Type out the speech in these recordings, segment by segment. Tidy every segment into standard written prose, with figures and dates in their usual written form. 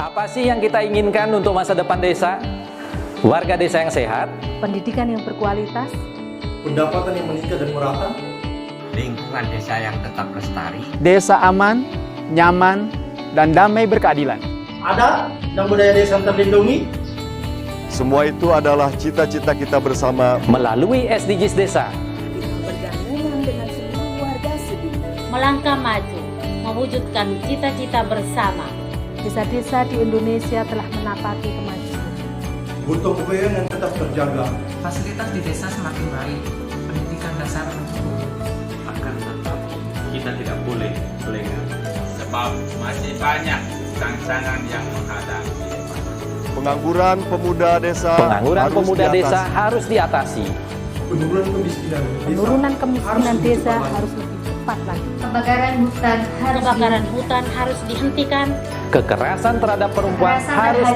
Apa sih yang kita inginkan untuk masa depan desa? Warga desa yang sehat, pendidikan yang berkualitas, pendapatan yang meningkat dan merata, lingkungan desa yang tetap lestari, desa aman, nyaman, dan damai berkeadilan. adat dan budaya desa terlindungi. Semua itu adalah cita-cita kita bersama melalui SDGs Desa. bergandengan dengan seluruh warga sedunia. Melangkah maju, mewujudkan cita-cita bersama. Desa-desa di Indonesia telah menapaki kemajuan. Gotong royong yang tetap terjaga. Fasilitas di desa semakin baik, pendidikan dasar mencukupi. Akan tetap kita tidak boleh lengah, sebab masih banyak tantangan yang menghadapi. pengangguran pemuda desa Harus diatasi. Penurunan kemiskinan desa harus lebih cepat lagi. Kebakaran hutan harus dihentikan. Kekerasan terhadap perempuan harus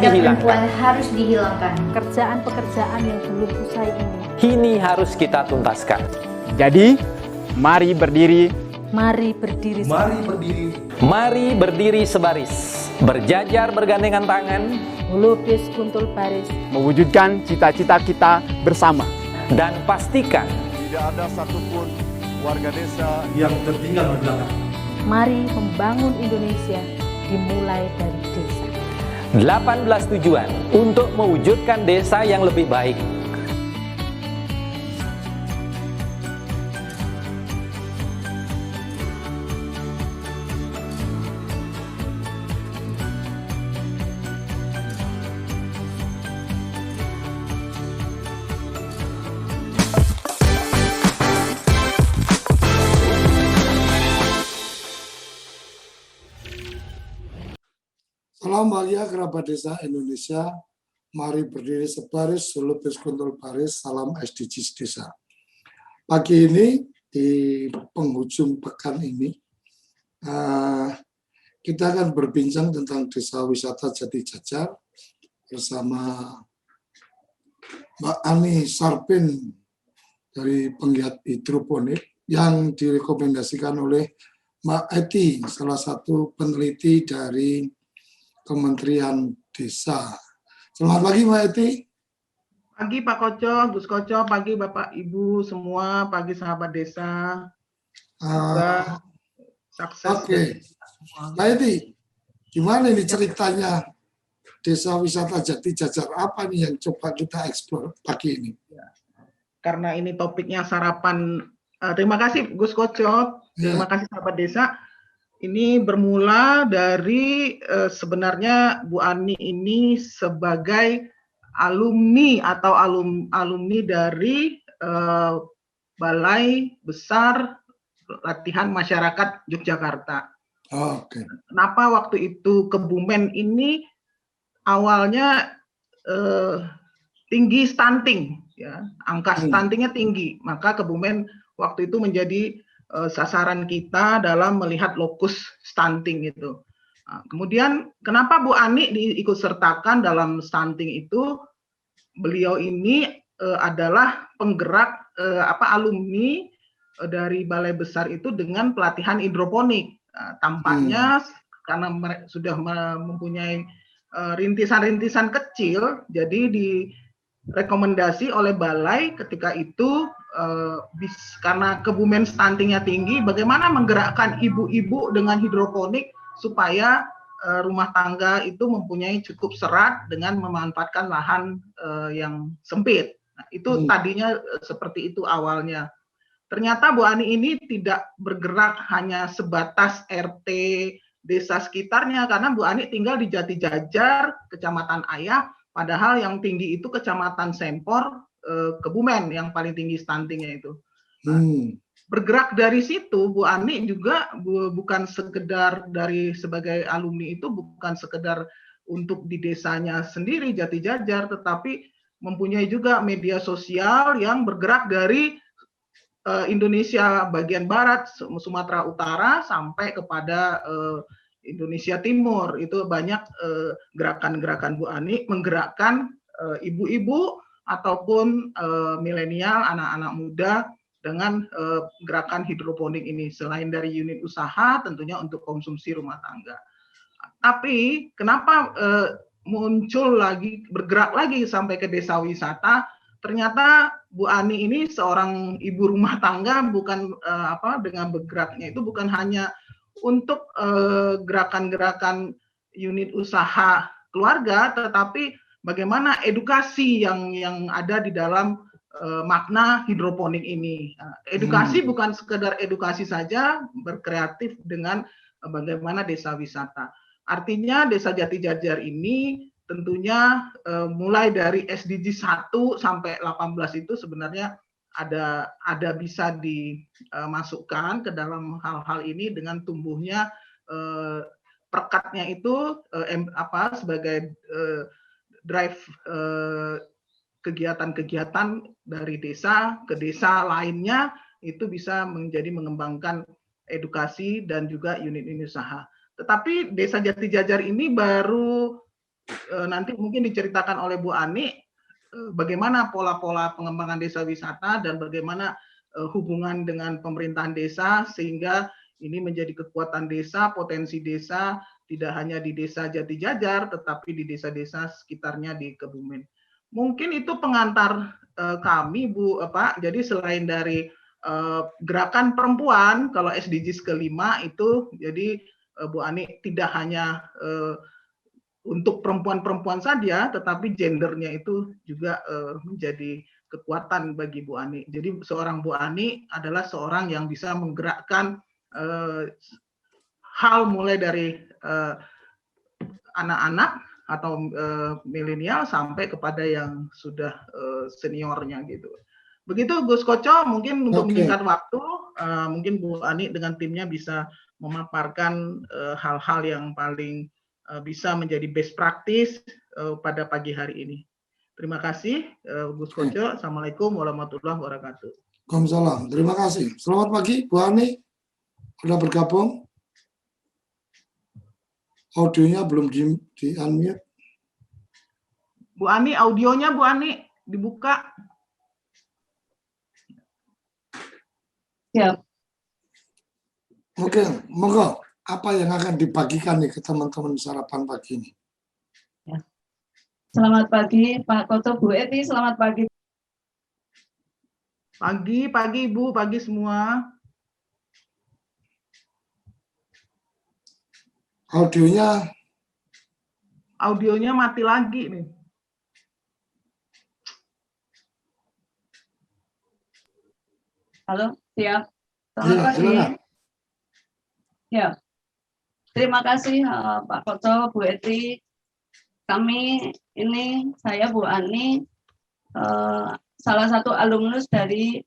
dihilangkan. Pekerjaan-pekerjaan yang belum usai Ini harus kita tuntaskan. Jadi, mari berdiri. Mari berdiri. Mari berdiri sebaris, berjajar bergandengan tangan, melukis kuntul baris, Mewujudkan cita-cita kita bersama. dan pastikan tidak ada satupun warga desa yang tertinggal di belakang. mari membangun Indonesia dimulai dari desa. 18 tujuan untuk mewujudkan desa yang lebih baik. Salam bahagia kerabat desa Indonesia, mari berdiri sebaris, selupis kuntul baris, salam SDGs desa. Pagi ini, di penghujung pekan ini, kita akan berbincang tentang desa wisata Jati Jajar bersama Mbak Ani Sarpin dari penggiat hidroponik yang direkomendasikan oleh Mbak Eti, salah satu peneliti dari Kementerian Desa. Selamat pagi Mbak Eti. Pagi Pak Koco, Gus Koco, pagi Bapak Ibu semua, pagi sahabat desa. Semoga sukses. Oke. Mbak Eti, gimana ini ceritanya desa wisata Jati Jajar? Apa nih yang coba kita eksplor pagi ini? Karena ini topiknya sarapan. Terima kasih Gus Koco, terima kasih sahabat desa. Ini bermula dari sebenarnya Bu Ani ini sebagai alumni atau alumni dari Balai Besar Latihan Masyarakat Yogyakarta. Oke. Kenapa waktu itu Kebumen ini awalnya tinggi stunting, ya, angka stuntingnya tinggi, maka Kebumen waktu itu menjadi sasaran kita dalam melihat lokus stunting itu. Nah, kemudian kenapa Bu Ani diikut sertakan dalam stunting itu? Beliau ini adalah penggerak alumni dari Balai Besar itu dengan pelatihan hidroponik. Nah, tampaknya karena sudah mempunyai rintisan-rintisan kecil, jadi direkomendasi oleh Balai ketika itu karena Kebumen stuntingnya tinggi, bagaimana menggerakkan ibu-ibu dengan hidroponik supaya rumah tangga itu mempunyai cukup serat dengan memanfaatkan lahan yang sempit. Nah, itu tadinya seperti itu awalnya. Ternyata Bu Ani ini tidak bergerak hanya sebatas RT desa sekitarnya, karena Bu Ani tinggal di Jati Jajar, Kecamatan Ayah, padahal yang tinggi itu Kecamatan Sempor, Kebumen yang paling tinggi stuntingnya itu. Bergerak dari situ, Bu Ani juga bukan sekedar sebagai alumni itu bukan sekedar untuk di desanya sendiri Jati Jajar, tetapi mempunyai juga media sosial yang bergerak dari Indonesia bagian barat, Sumatera Utara sampai kepada Indonesia Timur. Itu banyak gerakan-gerakan Bu Ani menggerakkan ibu-ibu ataupun milenial, anak-anak muda dengan gerakan hidroponik ini. Selain dari unit usaha, tentunya untuk konsumsi rumah tangga. Tapi kenapa muncul lagi, bergerak lagi sampai ke desa wisata? Ternyata Bu Ani ini seorang ibu rumah tangga, bukan dengan bergeraknya itu bukan hanya untuk gerakan-gerakan unit usaha keluarga, tetapi bagaimana edukasi yang ada di dalam makna hidroponik ini. Edukasi bukan sekedar edukasi saja, berkreatif dengan bagaimana desa wisata. Artinya Desa Jati Jajar ini tentunya mulai dari SDG 1 sampai 18 itu sebenarnya ada bisa dimasukkan ke dalam hal-hal ini dengan tumbuhnya perkatnya itu sebagai drive kegiatan-kegiatan dari desa ke desa lainnya, itu bisa menjadi mengembangkan edukasi dan juga unit-unit usaha. Tetapi Desa Jati Jajar ini baru nanti mungkin diceritakan oleh Bu Ani bagaimana pola-pola pengembangan desa wisata dan bagaimana hubungan dengan pemerintahan desa sehingga ini menjadi kekuatan desa, potensi desa tidak hanya di Desa Jati Jajar tetapi di desa-desa sekitarnya di Kebumen. Mungkin itu pengantar kami Bu, Pak. Jadi selain dari gerakan perempuan, kalau SDGs kelima itu jadi Bu Ani tidak hanya untuk perempuan-perempuan saja, tetapi gendernya itu juga menjadi kekuatan bagi Bu Ani. Jadi seorang Bu Ani adalah seorang yang bisa menggerakkan hal mulai dari anak-anak atau milenial sampai kepada yang sudah seniornya gitu. Begitu Gus Koco, mungkin untuk menyingkat waktu, mungkin Bu Ani dengan timnya bisa memaparkan hal-hal yang paling bisa menjadi best practice pada pagi hari ini. Terima kasih Gus Koco. Assalamualaikum warahmatullahi wabarakatuh. Waalaikumsalam. Terima kasih. Selamat pagi Bu Ani. Sudah bergabung? Audionya belum di-unmute. Bu Ani, audionya Bu Ani dibuka. Siap. Oke, monggo. Apa yang akan dibagikan nih ke teman-teman sarapan pagi ini? Ya. Selamat pagi Pak Koco, Bu Eti, selamat pagi. Pagi Ibu, pagi semua. Audionya mati lagi nih. Halo, siap. Selamat pagi. Ya, terima kasih Pak Koco, Bu Eti. Kami ini, saya Bu Ani, salah satu alumnus dari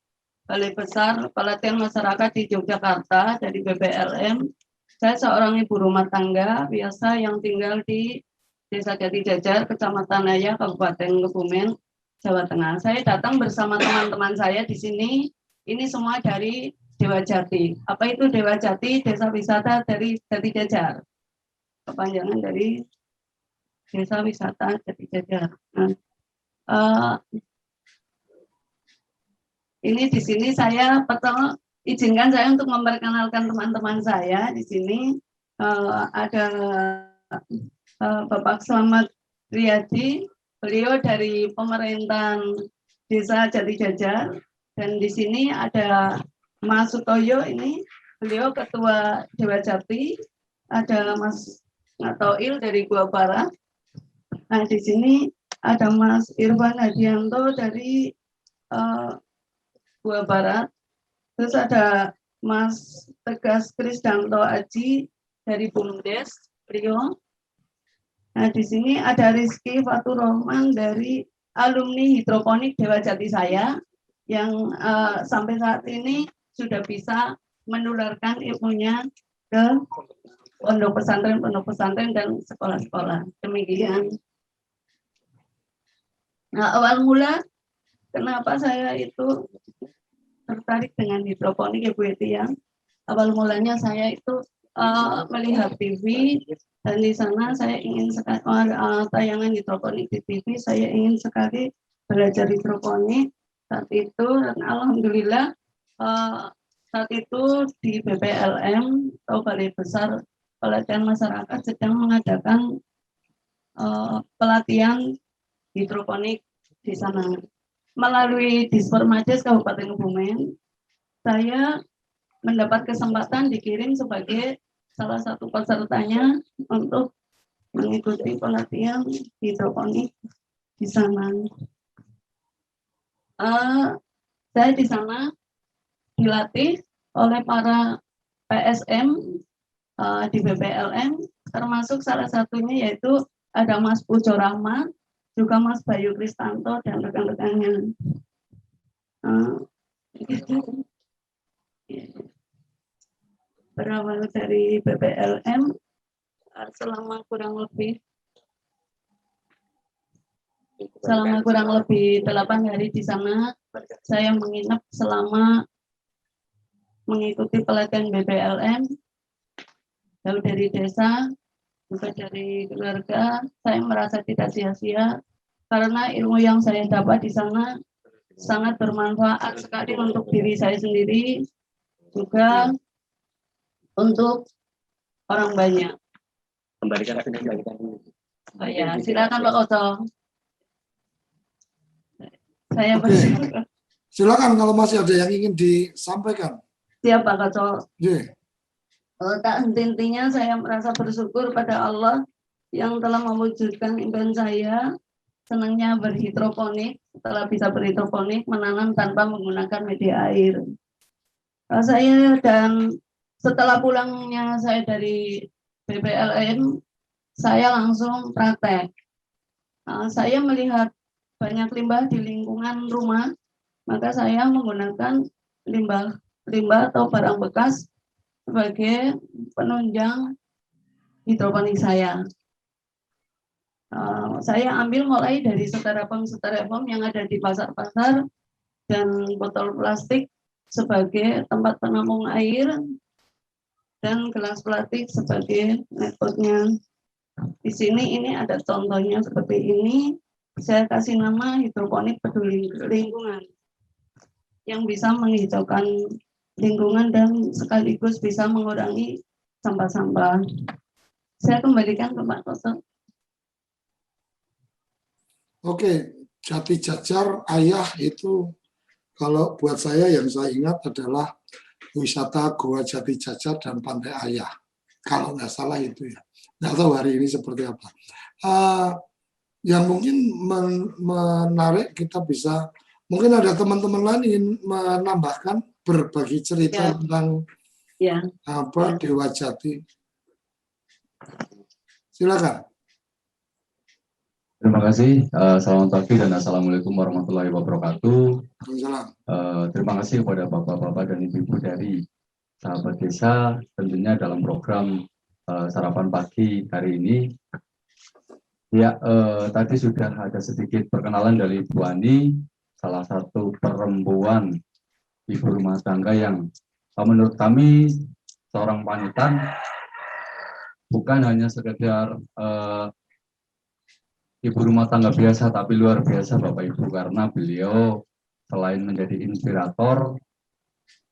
Balai Besar Pelatihan Masyarakat di Yogyakarta dari BPLM. Saya seorang ibu rumah tangga biasa yang tinggal di Desa Jati Jajar, Kecamatan Naya, Kabupaten Kebumen, Jawa Tengah. Saya datang bersama teman-teman saya di sini. Ini semua dari Dewa Jati. Apa itu Dewa Jati? Desa wisata dari Jati Jajar. Kepanjangan dari Desa Wisata Jati Jajar. Nah, ini di sini saya pertama izinkan saya untuk memperkenalkan teman-teman saya di sini. Ada Bapak Slamet Riyadi, beliau dari pemerintahan Desa Jati Jajar, dan di sini ada Mas Sutoyo, ini beliau Ketua Dewa Jati, ada Mas Ngatoil dari Gua Barat. Nah di sini ada Mas Irfan Hadianto dari Gua Barat. Terus ada Mas Tegas Krisdanto Aji dari Bumdes, beliau. Nah di sini ada Rizky Fatur Rahman dari alumni hidroponik Dewa Jati saya, yang sampai saat ini sudah bisa menularkan ilmunya ke pondok pesantren dan sekolah-sekolah. Demikian. Nah, awal mula kenapa saya itu tertarik dengan hidroponik ya Bu Eti ya. Awal mulanya saya itu melihat TV, dan di sana saya ingin sekali tayangan hidroponik di TV, saya ingin sekali belajar hidroponik saat itu, dan alhamdulillah saat itu di BPLM atau Balai Besar Pelatihan Masyarakat sedang mengadakan pelatihan hidroponik di sana. Melalui Dispermades Kabupaten Kebumen, saya mendapat kesempatan dikirim sebagai salah satu pesertanya untuk mengikuti pelatihan hidroponik di sana. Saya di sana dilatih oleh para PSM di BPLN, termasuk salah satunya yaitu ada Mas Pujo Rahmat, juga Mas Bayu Kristanto dan rekan-rekannya. Berawal dari BPLN selama kurang lebih 8 hari di sana. Saya menginap selama mengikuti pelatihan BPLN, jauh dari desa, juga dari keluarga. Saya merasa tidak sia-sia karena ilmu yang saya dapat di sana sangat bermanfaat sekali untuk diri saya sendiri, juga untuk orang banyak. Kembalikan dulu. Ya, silakan Pak Koco. Saya bersilakan. Silakan kalau masih ada yang ingin disampaikan. Siap Pak Koco. Yeah. Tak henti-hentinya saya merasa bersyukur pada Allah yang telah mewujudkan impian saya. Senangnya berhidroponik, setelah bisa berhidroponik, menanam tanpa menggunakan media air. Setelah pulangnya saya dari BPLN, saya langsung praktek. Saya melihat banyak limbah di lingkungan rumah, maka saya menggunakan limbah atau barang bekas sebagai penunjang hidroponik saya. Saya ambil mulai dari styrofoam yang ada di pasar-pasar dan botol plastik sebagai tempat penampung air dan gelas plastik sebagai metodenya. Di sini ini ada contohnya seperti ini. Saya kasih nama hidroponik peduli lingkungan yang bisa menghijaukan lingkungan dan sekaligus bisa mengurangi sampah-sampah. Saya kembalikan ke Pak Koso. Oke, Jati Jajar Ayah itu kalau buat saya yang saya ingat adalah wisata Goa Jati Jajar dan Pantai Ayah. Kalau nggak salah itu ya. Nggak tahu hari ini seperti apa. Yang mungkin menarik kita bisa, mungkin ada teman-teman lain ingin menambahkan, berbagi cerita tentang Dewa Jati. Silakan. Terima kasih. Selamat pagi dan Assalamualaikum warahmatullahi wabarakatuh. Terima kasih kepada Bapak-Bapak dan Ibu-Ibu dari Sahabat Desa tentunya dalam program sarapan pagi hari ini. Ya, tadi sudah ada sedikit perkenalan dari Ibu Ani, salah satu perempuan ibu rumah tangga yang menurut kami seorang panitan bukan hanya sekedar ibu rumah tangga biasa, tapi luar biasa Bapak Ibu, karena beliau selain menjadi inspirator,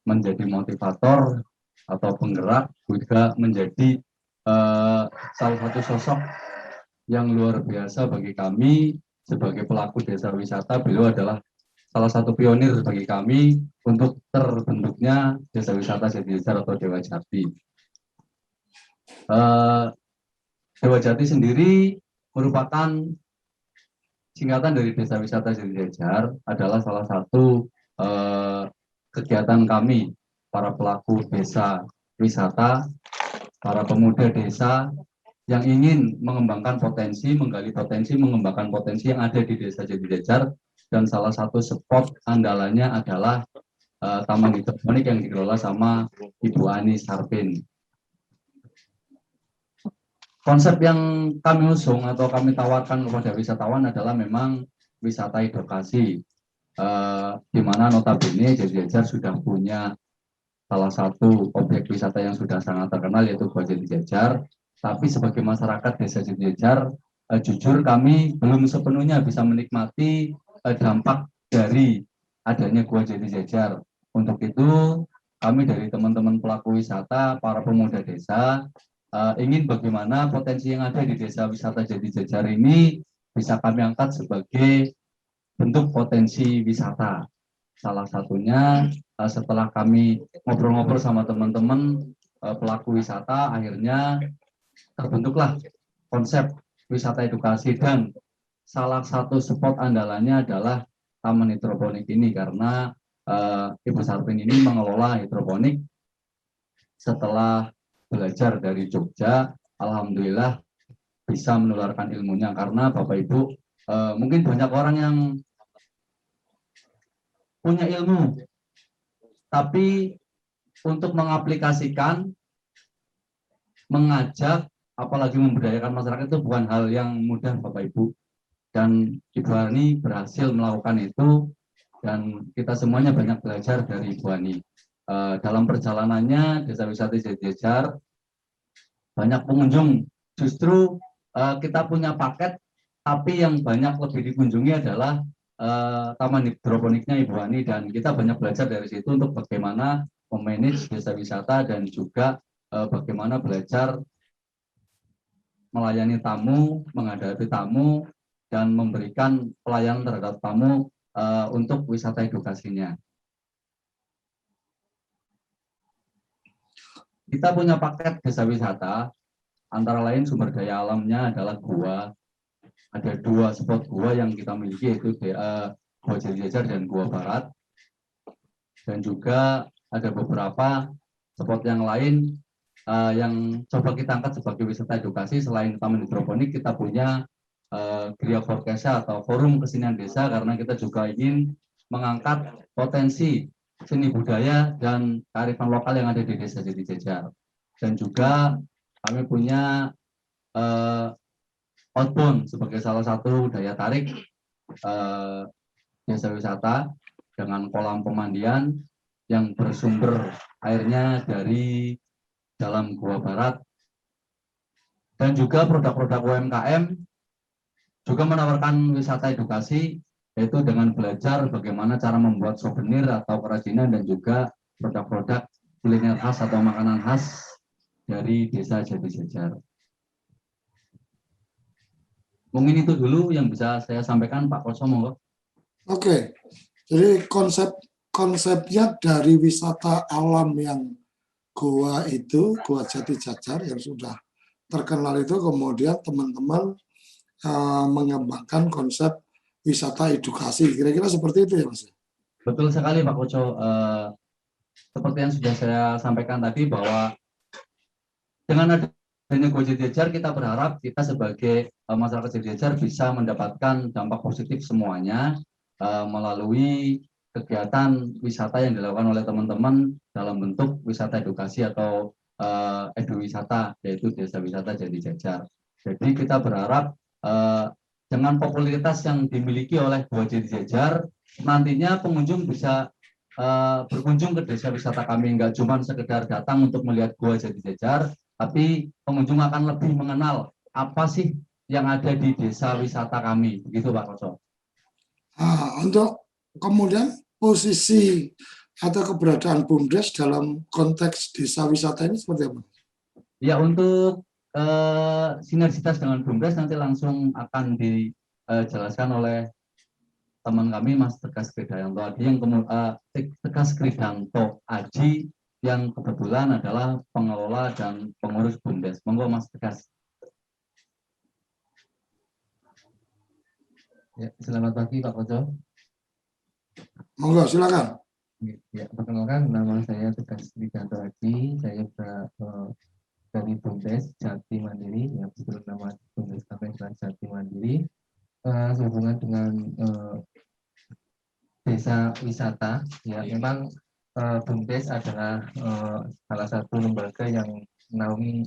menjadi motivator atau penggerak, juga menjadi salah satu sosok yang luar biasa bagi kami sebagai pelaku desa wisata. Beliau adalah salah satu pionir bagi kami untuk terbentuknya desa wisata Jati Jajar atau Dewa Jati. Dewa Jati sendiri merupakan singkatan dari Desa Wisata Jati Jajar, adalah salah satu kegiatan kami para pelaku desa wisata, para pemuda desa yang ingin mengembangkan potensi, menggali potensi, mengembangkan potensi yang ada di Desa Jati Jajar, dan salah satu spot andalannya adalah Taman Hidroponik yang dikelola sama Ibu Ani Sarpin. Konsep yang kami usung atau kami tawarkan kepada wisatawan adalah memang wisata edukasi, di mana notabene Jati Jajar sudah punya salah satu objek wisata yang sudah sangat terkenal, yaitu Gua Jati Jajar. Tapi sebagai masyarakat Desa Jati Jajar, jujur kami belum sepenuhnya bisa menikmati dampak dari adanya Gua Jati Jajar. Untuk itu kami dari teman-teman pelaku wisata, para pemuda desa, ingin bagaimana potensi yang ada di Desa Wisata Jati Jajar ini bisa kami angkat sebagai bentuk potensi wisata. Salah satunya setelah kami ngobrol-ngobrol sama teman-teman pelaku wisata, akhirnya terbentuklah konsep wisata edukasi, dan salah satu spot andalannya adalah Taman Hidroponik ini, karena Ibu Sarpin ini mengelola hidroponik setelah belajar dari Jogja. Alhamdulillah bisa menularkan ilmunya, karena Bapak Ibu mungkin banyak orang yang punya ilmu, tapi untuk mengaplikasikan, mengajak, apalagi memberdayakan masyarakat itu bukan hal yang mudah Bapak Ibu. Dan Ibu Ani berhasil melakukan itu, dan kita semuanya banyak belajar dari Ibu Ani. Dalam perjalanannya Desa Wisata Jati Jajar banyak pengunjung. Justru kita punya paket, tapi yang banyak lebih dikunjungi adalah Taman Hidroponiknya Ibu Ani, dan kita banyak belajar dari situ untuk bagaimana memanage desa wisata dan juga bagaimana belajar melayani tamu, menghadapi tamu, dan memberikan pelayanan terhadap tamu untuk wisata edukasinya. Kita punya paket desa wisata, antara lain sumber daya alamnya adalah gua. Ada 2 spot gua yang kita miliki, yaitu Gua Jati Jajar dan Gua Barat. Dan juga ada beberapa spot yang lain yang coba kita angkat sebagai wisata edukasi. Selain Taman Hidroponik, kita punya Gria Forkesa atau Forum Kesenian Desa, karena kita juga ingin mengangkat potensi seni budaya dan kearifan lokal yang ada di Desa Jati Jajar. Dan juga kami punya outbound sebagai salah satu daya tarik desa wisata, dengan kolam pemandian yang bersumber airnya dari dalam Gua Barat. Dan juga produk-produk UMKM juga menawarkan wisata edukasi, yaitu dengan belajar bagaimana cara membuat souvenir atau kerajinan, dan juga produk-produk kuliner khas atau makanan khas dari Desa Jati Jajar. Mungkin itu dulu yang bisa saya sampaikan, Pak Koso, monggo. Oke, jadi konsepnya dari wisata alam yang Goa itu, Gua Jati Jajar yang sudah terkenal itu, kemudian teman-teman mengembangkan konsep wisata edukasi. Kira-kira seperti itu ya, Mas? Betul sekali, Pak Koco. Seperti yang sudah saya sampaikan tadi, bahwa dengan adanya Gua Jati Jajar, kita berharap kita sebagai masyarakat Jati Jajar bisa mendapatkan dampak positif semuanya melalui kegiatan wisata yang dilakukan oleh teman-teman dalam bentuk wisata edukasi atau eduwisata, yaitu Desa Wisata Jati Jajar. Jadi kita berharap dengan popularitas yang dimiliki oleh Gua Jati Jajar, nantinya pengunjung bisa berkunjung ke desa wisata kami, nggak cuma sekedar datang untuk melihat Gua Jati Jajar, tapi pengunjung akan lebih mengenal apa sih yang ada di desa wisata kami, begitu Pak Koso. Untuk kemudian posisi atau keberadaan BUMDes dalam konteks desa wisata ini seperti apa? Ya, untuk sinergitas dengan BUMDes nanti langsung akan dijelaskan oleh teman kami, Mas Tegas Kridanto Aji, yang Tegas Kridanto Aji, yang kebetulan adalah pengelola dan pengurus BUMDes. Monggo Mas Tegas. Ya, selamat pagi Pak Koco. Monggo, silakan. Ya, perkenalkan, nama saya Tegas Kridanto Aji. Saya dari BUMDes Jati Mandiri, yang sebelum nama BUMDes kami adalah Jati Mandiri, sehubungan dengan desa wisata. Ya, memang BUMDes adalah salah satu lembaga yang menaungi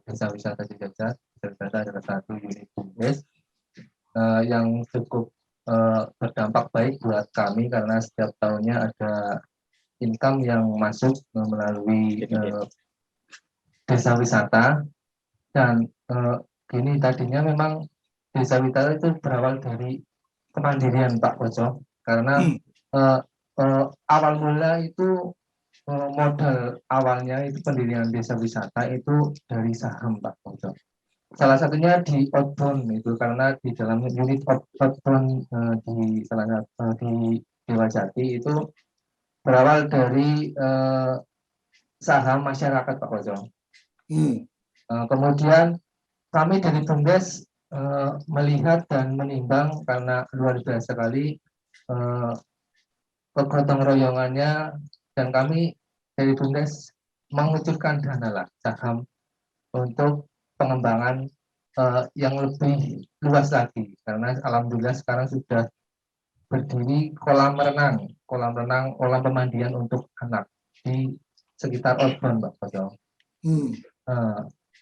desa wisata Jati Jajar. Desa wisata adalah satu unit BUMDes yang cukup berdampak baik buat kami, karena setiap tahunnya ada income yang masuk melalui desa wisata. Dan gini, tadinya memang desa wisata itu berawal dari kemandirian Pak Koco, karena awal mula itu modal awalnya itu pendirian desa wisata itu dari saham Pak Koco. Salah satunya di outbound itu karena di dalam unit outbound di Dewa Jati itu berawal dari saham masyarakat Pak Koco. Kemudian kami dari BUMDes melihat dan menimbang karena luar biasa sekali kegotong royongannya, dan kami dari BUMDes mengucurkan dana lah saham untuk pengembangan yang lebih luas lagi, karena alhamdulillah sekarang sudah berdiri kolam renang, kolam pemandian untuk anak di sekitar outbound Pak Koco.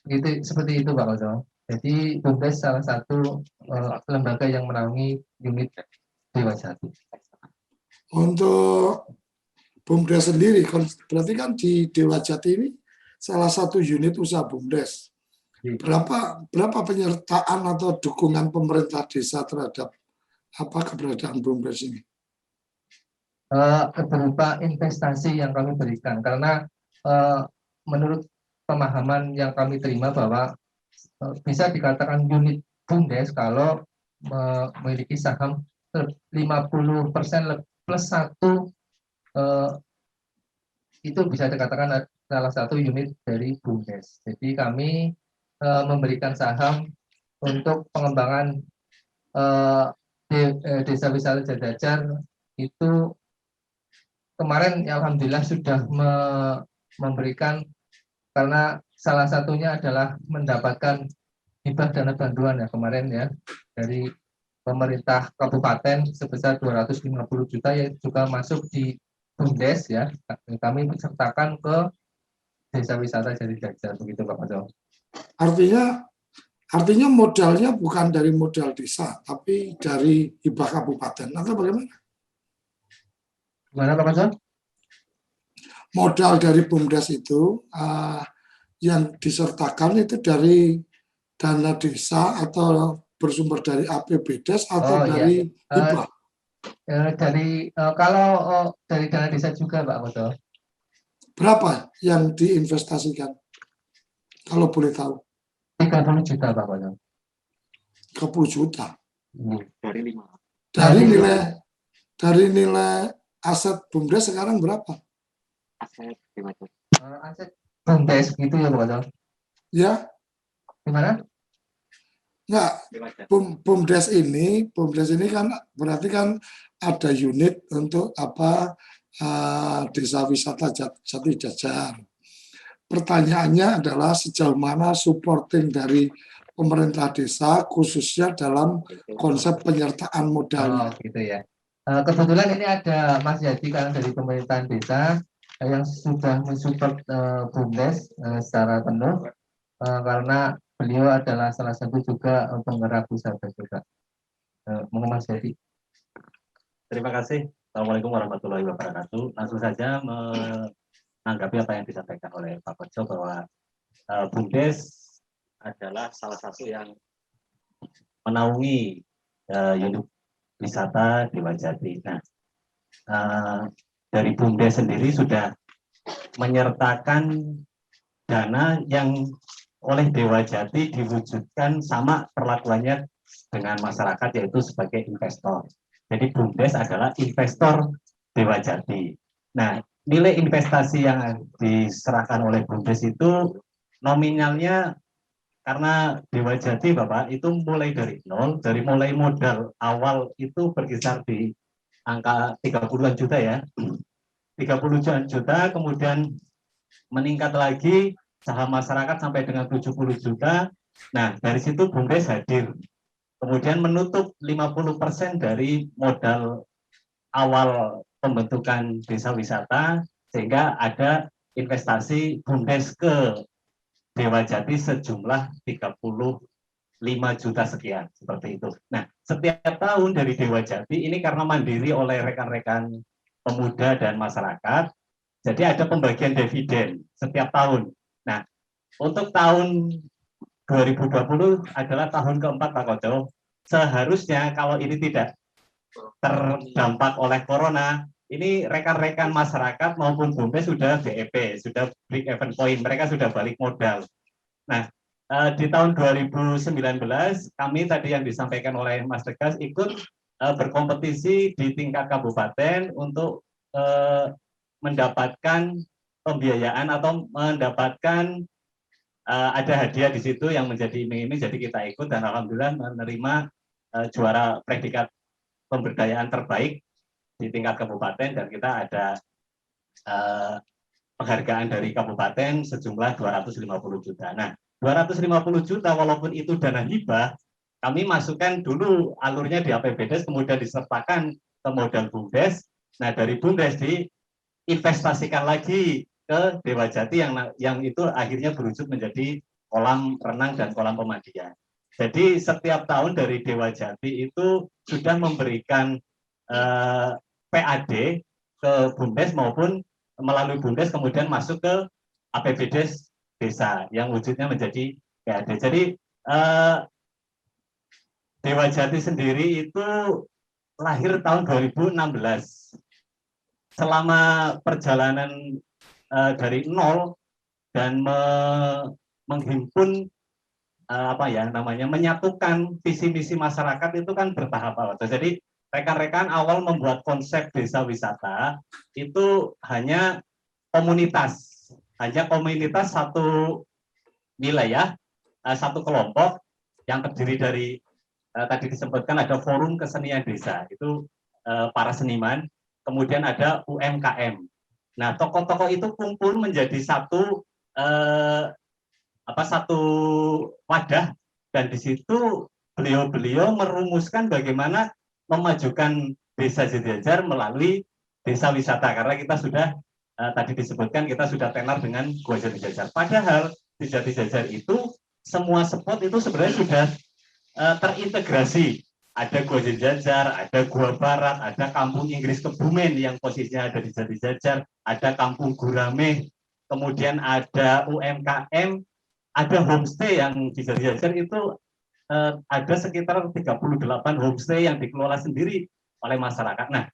Gitu, seperti itu Pak Koco. Jadi BUMDes salah satu lembaga yang menaungi unit Dewa Jati. Untuk BUMDes sendiri, berarti kan di Dewa Jati ini salah satu unit usaha BUMDes. Berapa penyertaan atau dukungan pemerintah desa terhadap keberadaan BUMDes ini? Berupa investasi yang kami berikan, karena menurut pemahaman yang kami terima bahwa bisa dikatakan unit BUMDes kalau memiliki saham 50% plus 1 itu bisa dikatakan salah satu unit dari BUMDes. Jadi kami memberikan saham untuk pengembangan desa wisata Jadajar itu kemarin ya alhamdulillah sudah memberikan, karena salah satunya adalah mendapatkan hibah dana bantuan ya kemarin ya dari pemerintah kabupaten sebesar 250 juta yang juga masuk di BUMDes ya. Kami sertakan ke desa wisata Jadajar begitu Pak Koco. Artinya modalnya bukan dari modal desa, tapi dari hibah kabupaten atau bagaimana? Gimana Pak Koco? Modal dari BUMDes itu yang disertakan itu dari dana desa atau bersumber dari APBDes atau dari hibah? Kalau dari dana desa juga Pak Koco. Berapa yang diinvestasikan? Kalau boleh tahu. 30 juta Pak Koco. 30 juta. Dari 5. Dari nilai aset BUMDes sekarang berapa? Aset gimana? Aset BUMDes gitu ya Pak Koco. Ya. Gimana? Enggak. BUMDes ini kan berarti kan ada unit untuk desa wisata Jati Jajar. Pertanyaannya adalah sejauh mana supporting dari pemerintah desa khususnya dalam konsep penyertaan modalnya. Gitu ya. Kebetulan ini ada Mas Yadi kan dari pemerintahan desa yang sudah mensupport BUMDes secara penuh karena beliau adalah salah satu juga penggerak usaha juga. Mohon Mas Yadi. Terima kasih. Assalamualaikum warahmatullahi wabarakatuh. Langsung saja menanggapi apa yang disampaikan oleh Pak Koco bahwa BUMDes adalah salah satu yang menaungi unit wisata Dewa Jati. Nah, dari BUMDes sendiri sudah menyertakan dana yang oleh Dewa Jati diwujudkan sama perlakuannya dengan masyarakat, yaitu sebagai investor. Jadi BUMDes adalah investor Dewa Jati. Nah, nilai investasi yang diserahkan oleh BUMDes itu nominalnya, karena Dewa Jati Bapak itu mulai dari nol, dari mulai modal awal itu berkisar di angka 30-an juta ya. 30 juta, kemudian meningkat lagi saham masyarakat sampai dengan 70 juta. Nah, dari situ BUMDes hadir. Kemudian menutup 50% dari modal awal pembentukan desa wisata, sehingga ada investasi BUMDes ke Dewa Jati sejumlah 35 juta sekian, seperti itu. Nah, setiap tahun dari Dewa Jati ini karena mandiri oleh rekan-rekan pemuda dan masyarakat, jadi ada pembagian dividen setiap tahun. Nah, untuk tahun 2020 adalah tahun keempat Pak Koco. Seharusnya kalau ini tidak terdampak oleh corona, ini rekan-rekan masyarakat maupun BUMDes sudah BEP, sudah break even point, mereka sudah balik modal. Nah, di tahun 2019 kami tadi yang disampaikan oleh Mas Tegas ikut berkompetisi di tingkat kabupaten untuk mendapatkan pembiayaan atau mendapatkan ada hadiah di situ yang menjadi iming-iming, jadi kita ikut dan alhamdulillah menerima juara predikat pemberdayaan terbaik di tingkat kabupaten, dan kita ada penghargaan dari kabupaten sejumlah 250 juta. Nah, 250 juta walaupun itu dana hibah, kami masukkan dulu alurnya di APBDes, kemudian disertakan ke modal BUMDes. Nah, dari BUMDes diinvestasikan lagi ke Dewa Jati yang itu akhirnya berwujud menjadi kolam renang dan kolam pemandian. Jadi setiap tahun dari Dewa Jati itu sudah memberikan PAD ke BUMDes maupun melalui BUMDes kemudian masuk ke APBDes desa yang wujudnya menjadi PAD. Jadi Dewa Jati sendiri itu lahir tahun 2016. Selama perjalanan dari nol dan menghimpun menyatukan visi misi masyarakat itu kan bertahap awal. Jadi rekan-rekan awal membuat konsep desa wisata itu hanya komunitas satu wilayah, satu kelompok yang terdiri dari tadi disebutkan ada forum kesenian desa, itu para seniman, kemudian ada UMKM. Nah, tokoh-tokoh itu kumpul menjadi satu wadah, dan di situ beliau merumuskan bagaimana memajukan desa Jatijajar melalui desa wisata, karena kita sudah tadi disebutkan kita sudah tenar dengan Gua Jatijajar. Padahal di Jatijajar itu semua spot itu sebenarnya sudah terintegrasi. Ada Gua Jatijajar, ada Gua Barat, ada Kampung Inggris Kebumen yang posisinya ada di Jatijajar, ada Kampung Gurame, kemudian ada UMKM, ada homestay yang di Jatijajar itu ada sekitar 38 homestay yang dikelola sendiri oleh masyarakat. Nah,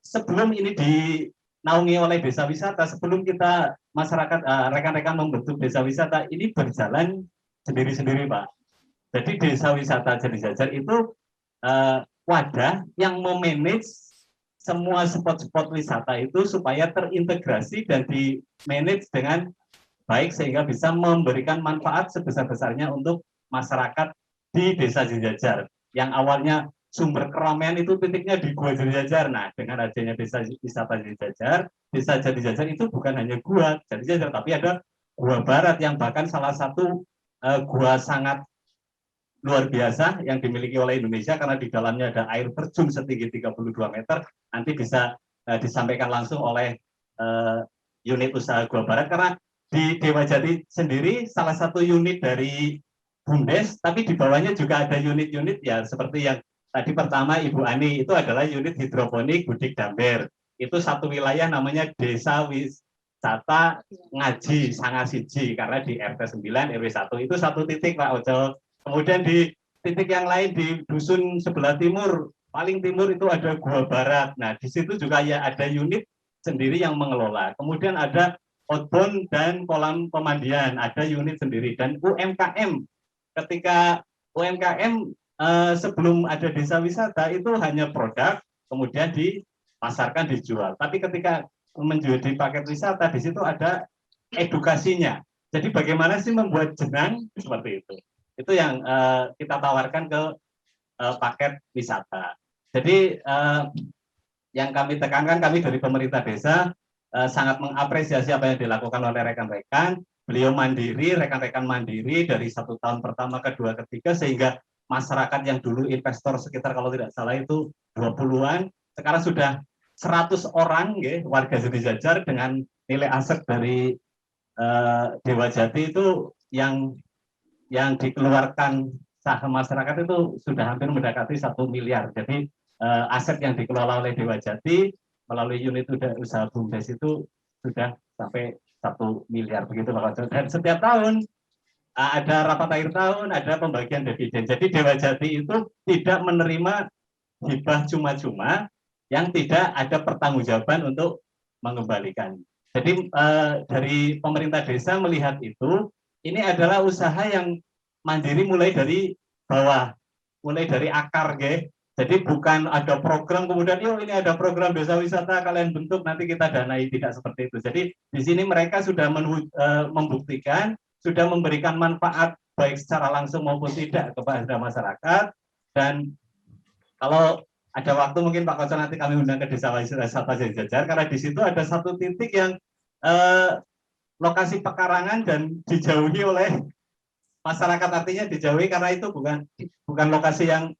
sebelum ini dinaungi oleh desa wisata, sebelum kita masyarakat rekan-rekan membentuk desa wisata, ini berjalan sendiri-sendiri, Pak. Jadi desa wisata Jatijajar itu wadah yang memanage semua spot-spot wisata itu supaya terintegrasi dan di-manage dengan baik sehingga bisa memberikan manfaat sebesar-besarnya untuk masyarakat di desa Jatijajar. Yang awalnya sumber keramaian itu titiknya di Gua Jatijajar. Nah, dengan adanya desa wisata Jatijajar, desa Jatijajar itu bukan hanya Gua Jatijajar, tapi ada Gua Barat yang bahkan salah satu gua sangat luar biasa yang dimiliki oleh Indonesia karena di dalamnya ada air terjun setinggi 32 meter. Nanti bisa disampaikan langsung oleh unit usaha Gua Barat, karena di Dewa Jati sendiri salah satu unit dari BUMDes, tapi di bawahnya juga ada unit-unit ya seperti yang tadi pertama Ibu Ani, itu adalah unit hidroponik Budik Damber. Itu satu wilayah namanya Desa Wisata Ngaji Sangasiji, karena di RT 9 RW 1 itu satu titik, Pak Ojo. Kemudian di titik yang lain di dusun sebelah timur, paling timur itu ada Gua Barat. Nah, di situ juga ya ada unit sendiri yang mengelola. Kemudian ada outbound dan kolam pemandian, ada unit sendiri. Dan UMKM, ketika UMKM sebelum ada desa wisata itu hanya produk, kemudian dipasarkan, dijual. Tapi ketika menjadi paket wisata, di situ ada edukasinya. Jadi bagaimana sih membuat jenang seperti itu? Itu yang kita tawarkan ke paket wisata. Jadi yang kami tekankan, kami dari pemerintah desa sangat mengapresiasi apa yang dilakukan oleh rekan-rekan. Beliau mandiri, rekan-rekan mandiri dari 1 tahun pertama, kedua, ketiga, sehingga masyarakat yang dulu investor sekitar kalau tidak salah itu 20-an, sekarang sudah 100 orang warga Jatijajar dengan nilai aset dari Dewa Jati itu yang dikeluarkan saham masyarakat itu sudah hampir mendekati 1 miliar. Jadi aset yang dikelola oleh Dewa Jati melalui unit usaha BUMDes itu sudah sampai 1 miliar begitu, Pak Ojo. Dan setiap tahun ada rapat akhir tahun, ada pembagian dividen. Jadi Dewa Jati itu tidak menerima hibah cuma-cuma, yang tidak ada pertanggungjawaban untuk mengembalikan. Jadi dari pemerintah desa melihat itu, ini adalah usaha yang mandiri mulai dari bawah, mulai dari akar, Jadi bukan ada program kemudian yuk ini ada program desa wisata kalian bentuk nanti kita danai, tidak seperti itu. Jadi di sini mereka sudah membuktikan, sudah memberikan manfaat baik secara langsung maupun tidak kepada masyarakat. Dan kalau ada waktu mungkin Pak Koco nanti kami undang ke desa wisata Jajar, karena di situ ada satu titik yang lokasi pekarangan dan dijauhi oleh masyarakat, artinya dijauhi karena itu bukan lokasi yang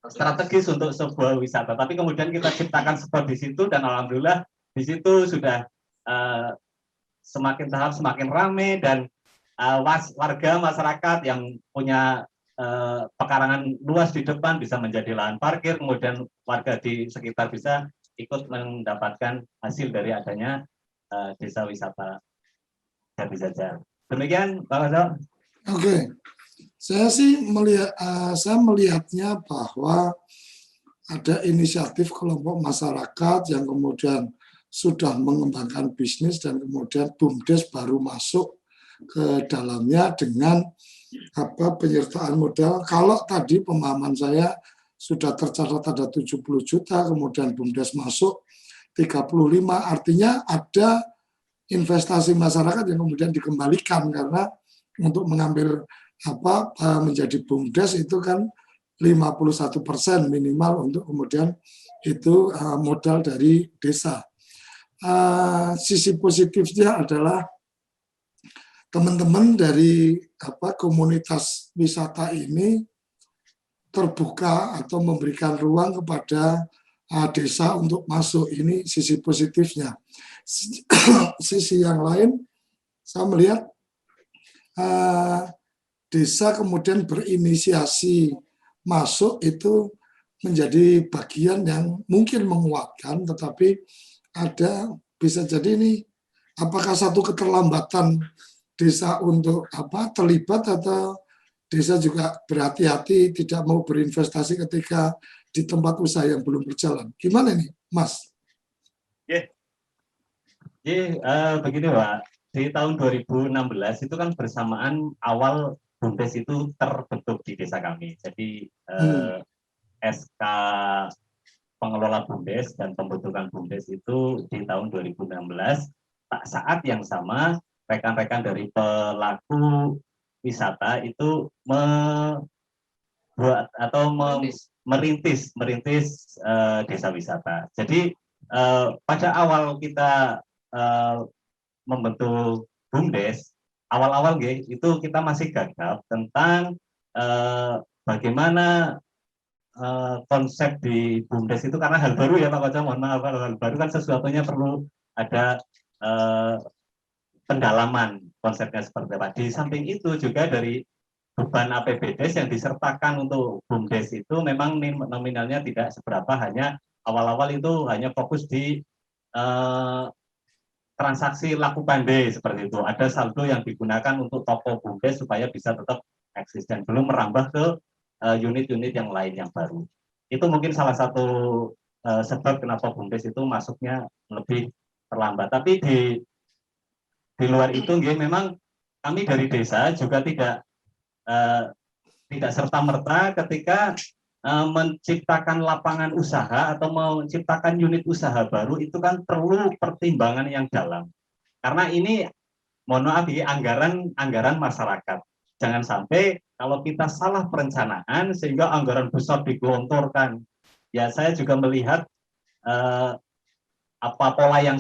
strategis untuk sebuah wisata, tapi kemudian kita ciptakan spot di situ dan alhamdulillah di situ sudah semakin tahap semakin ramai dan warga masyarakat yang punya pekarangan luas di depan bisa menjadi lahan parkir, kemudian warga di sekitar bisa ikut mendapatkan hasil dari adanya desa wisata Jati Jajar. Demikian Pak Koco. Oke. Saya sih melihatnya bahwa ada inisiatif kelompok masyarakat yang kemudian sudah mengembangkan bisnis dan kemudian BUMDes baru masuk ke dalamnya dengan penyertaan modal. Kalau tadi pemahaman saya sudah tercatat ada 70 juta, kemudian BUMDes masuk 35, artinya ada investasi masyarakat yang kemudian dikembalikan karena untuk mengambil menjadi BUMDes itu kan 51% minimal untuk kemudian itu modal dari desa. Sisi positifnya adalah teman-teman dari komunitas wisata ini terbuka atau memberikan ruang kepada desa untuk masuk, ini sisi positifnya. Sisi yang lain saya melihat desa kemudian berinisiasi masuk itu menjadi bagian yang mungkin menguatkan, tetapi ada bisa jadi ini apakah satu keterlambatan desa untuk terlibat atau desa juga berhati-hati tidak mau berinvestasi ketika di tempat usaha yang belum berjalan. Gimana nih, Mas? Begini Pak, di tahun 2016 itu kan bersamaan awal BUMDes itu terbentuk di desa kami. Jadi SK pengelola BUMDes dan pembentukan BUMDes itu di tahun 2016. Saat yang sama rekan-rekan dari pelaku wisata itu membuat atau merintis desa wisata. Jadi pada awal kita membentuk BUMDes, awal-awal itu kita masih gagap tentang bagaimana konsep di BUMDes itu, karena hal baru ya Pak Koco, mohon maaf, hal baru kan sesuatunya perlu ada pendalaman konsepnya seperti apa. Di samping itu juga dari beban APBDes yang disertakan untuk BUMDes itu memang nominalnya tidak seberapa, hanya awal-awal itu hanya fokus di transaksi laku pandai seperti itu. Ada saldo yang digunakan untuk toko BUMDes supaya bisa tetap eksis dan belum merambah ke unit-unit yang lain yang baru. Itu mungkin salah satu sebab kenapa BUMDes itu masuknya lebih terlambat. Tapi di luar itu memang kami dari desa juga tidak serta-merta ketika menciptakan lapangan usaha atau menciptakan unit usaha baru itu kan perlu pertimbangan yang dalam. Karena ini mohon maaf anggaran masyarakat. Jangan sampai kalau kita salah perencanaan sehingga anggaran besar digelontorkan. Ya saya juga melihat apa pola yang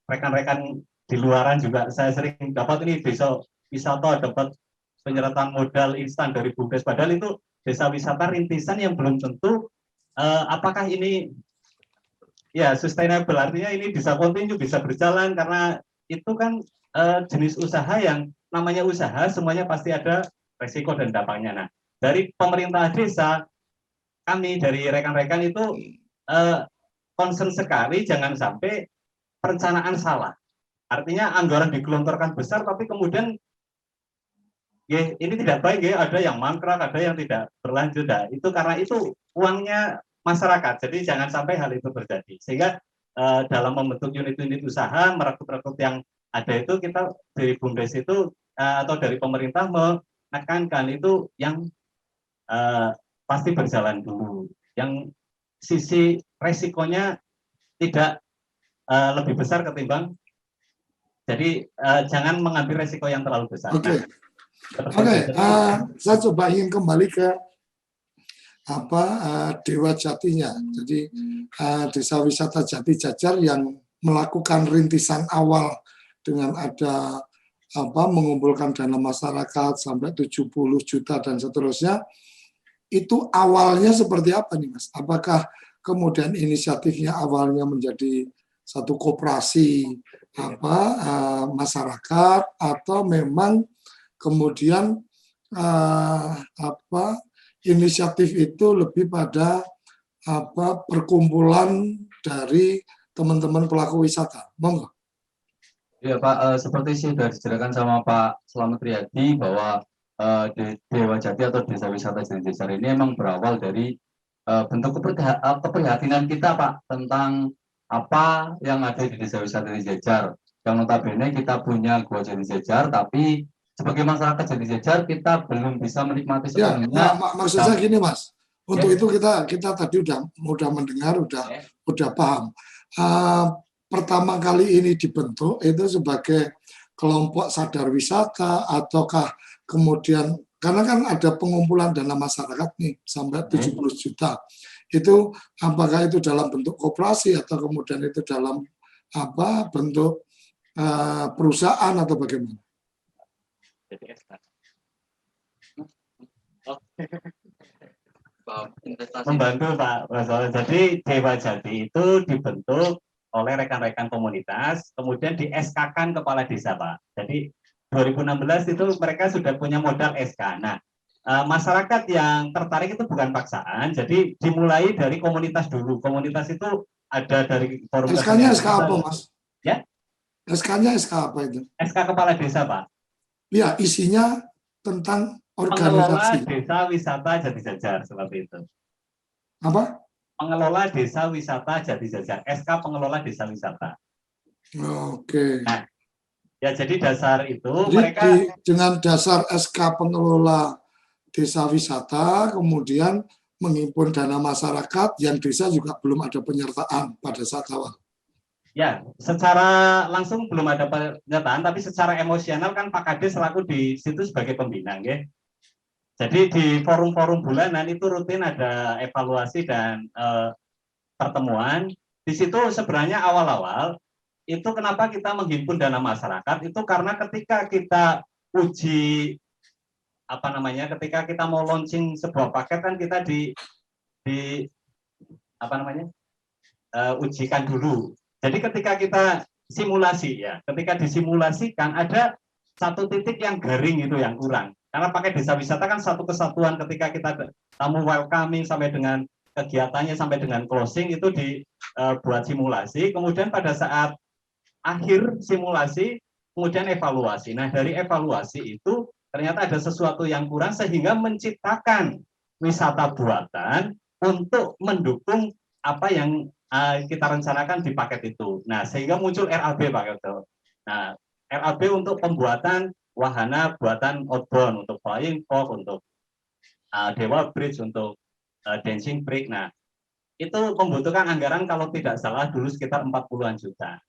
rekan-rekan di luaran juga saya sering dapat ini desa wisata dapat penyertaan modal instan dari BUMDes, padahal itu desa wisata rintisan yang belum tentu apakah ini ya sustainable, artinya ini bisa continue, bisa berjalan, karena itu kan jenis usaha yang namanya usaha semuanya pasti ada resiko dan dampaknya. Nah, dari pemerintah desa kami dari rekan-rekan itu concern sekali jangan sampai perencanaan salah. Artinya anggaran digelontorkan besar tapi kemudian ini tidak baik ada yang mangkrak, ada yang tidak berlanjut. Nah, itu karena itu uangnya masyarakat. Jadi jangan sampai hal itu terjadi. Sehingga dalam membentuk unit-unit usaha, merekrut-rekrut yang ada itu, kita dari BUMDes itu atau dari pemerintah menekankan itu yang pasti berjalan dulu. Yang sisi resikonya tidak lebih besar ketimbang, jadi jangan mengambil resiko yang terlalu besar. Oke. Saya coba ingin kembali ke Dewa Jatinya. Jadi Desa Wisata Jati Jajar yang melakukan rintisan awal dengan ada mengumpulkan dana masyarakat sampai 70 juta dan seterusnya. Itu awalnya seperti apa nih Mas? Apakah kemudian inisiatifnya awalnya menjadi satu koperasi masyarakat, atau memang kemudian inisiatif itu lebih pada perkumpulan dari teman-teman pelaku wisata? Monggo. Ya Pak, seperti sudah dijelaskan sama Pak Slamet Riyadi bahwa Dewa Jati atau Desa Wisata Jati Jajar ini memang berawal dari bentuk keprihatinan kita Pak tentang apa yang ada di Desa Wisata Jati Jajar. Yang notabene kita punya Gua Jati Jajar, tapi sebagai masyarakat Jati Jajar kita belum bisa menikmati sepenuhnya. Maksud saya gini Mas, untuk itu kita tadi udah mendengar, udah paham. Pertama kali ini dibentuk itu sebagai kelompok sadar wisata, ataukah kemudian, karena kan ada pengumpulan dana masyarakat nih sampai 70 juta. Itu apakah itu dalam bentuk koperasi atau kemudian itu dalam bentuk perusahaan atau bagaimana? Membantu Pak. Jadi Dewa Jati itu dibentuk oleh rekan-rekan komunitas, kemudian di SK-kan kepala desa Pak. Jadi 2016 itu mereka sudah punya modal SK. Nah, masyarakat yang tertarik itu bukan paksaan, jadi dimulai dari komunitas dulu. Komunitas itu ada dari forum. SK-nya SK apa Mas? Ya? SK-nya SK apa itu? SK kepala desa Pak. Ya, isinya tentang Pengelola organisasi. Desa Wisata Jati Jajar, seperti itu. Apa? Pengelola Desa Wisata Jati Jajar, SK Pengelola Desa Wisata. Oke. Nah, ya jadi dasar itu Jadi mereka dengan dasar SK Pengelola Desa Wisata, kemudian menghimpun dana masyarakat yang desa juga belum ada penyertaan pada saat awal. ya secara langsung belum ada pernyataan, tapi secara emosional kan Pak Kades selaku di situ sebagai pembina, ya. Jadi di forum-forum bulanan itu rutin ada evaluasi dan pertemuan. Di situ sebenarnya awal-awal itu kenapa kita menghimpun dana masyarakat itu karena ketika kita uji ketika kita mau launching sebuah paket kan kita ujikan dulu. Jadi ketika kita simulasi ketika disimulasikan ada satu titik yang garing itu yang kurang. Karena pakai desa wisata kan satu kesatuan, ketika kita tamu welcoming sampai dengan kegiatannya sampai dengan closing itu dibuat simulasi, kemudian pada saat akhir simulasi kemudian evaluasi. Nah, dari evaluasi itu ternyata ada sesuatu yang kurang sehingga menciptakan wisata buatan untuk mendukung apa yang kita rencanakan di paket itu. Nah, sehingga muncul RAB Pak Ketua. Nah, RAB untuk pembuatan wahana buatan outbound, untuk flying fox, untuk Dewa Bridge, untuk dancing break. Nah, itu membutuhkan anggaran kalau tidak salah dulu sekitar 40-an juta.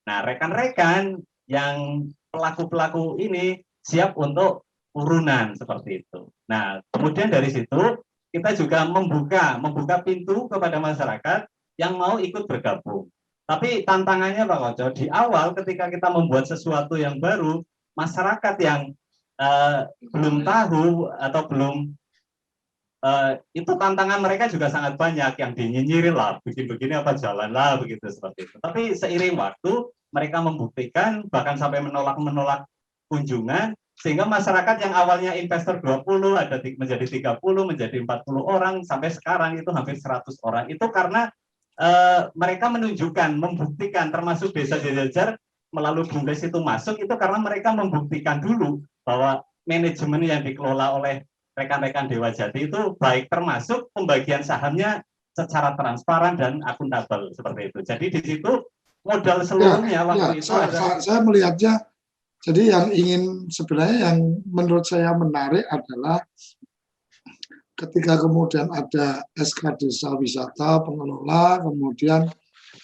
Nah, rekan-rekan yang pelaku-pelaku ini siap untuk urunan seperti itu. Nah, kemudian dari situ kita juga membuka pintu kepada masyarakat yang mau ikut bergabung. Tapi tantangannya Pak Koco, di awal ketika kita membuat sesuatu yang baru, masyarakat yang belum tahu atau belum itu tantangan mereka juga sangat banyak, yang dinyinyirin lah, bikin begini apa jalan lah, begitu seperti itu. Tapi seiring waktu mereka membuktikan, bahkan sampai menolak kunjungan, sehingga masyarakat yang awalnya investor 20 ada menjadi 30, menjadi 40 orang, sampai sekarang itu hampir 100 orang. Itu karena mereka menunjukkan, membuktikan, termasuk Desa Jajar melalui BUMDes itu masuk, itu karena mereka membuktikan dulu bahwa manajemen yang dikelola oleh rekan-rekan Dewa Jati itu baik, termasuk pembagian sahamnya secara transparan dan akuntabel seperti itu. Jadi di situ modal seluruhnya waktu itu saya melihatnya. Jadi yang sebenarnya yang menurut saya menarik adalah ketika kemudian ada SK Desa Wisata Pengelola, kemudian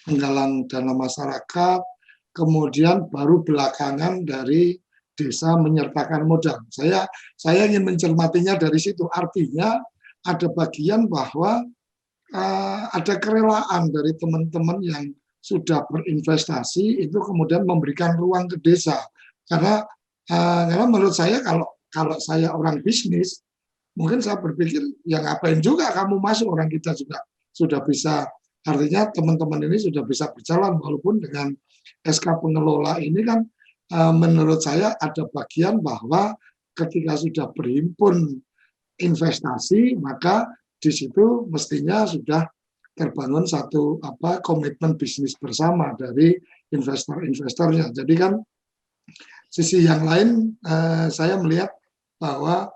penggalang dana masyarakat, kemudian baru belakangan dari desa menyertakan modal. Saya ingin mencermatinya dari situ. Artinya ada bagian bahwa ada kerelaan dari teman-teman yang sudah berinvestasi itu kemudian memberikan ruang ke desa. Karena menurut saya kalau saya orang bisnis, mungkin saya berpikir ya ngapain juga kamu masuk, orang kita juga sudah bisa, artinya teman-teman ini sudah bisa berjalan walaupun dengan SK pengelola ini kan menurut saya ada bagian bahwa ketika sudah berhimpun investasi maka di situ mestinya sudah terbangun satu komitmen bisnis bersama dari investor-investornya. Jadi kan sisi yang lain saya melihat bahwa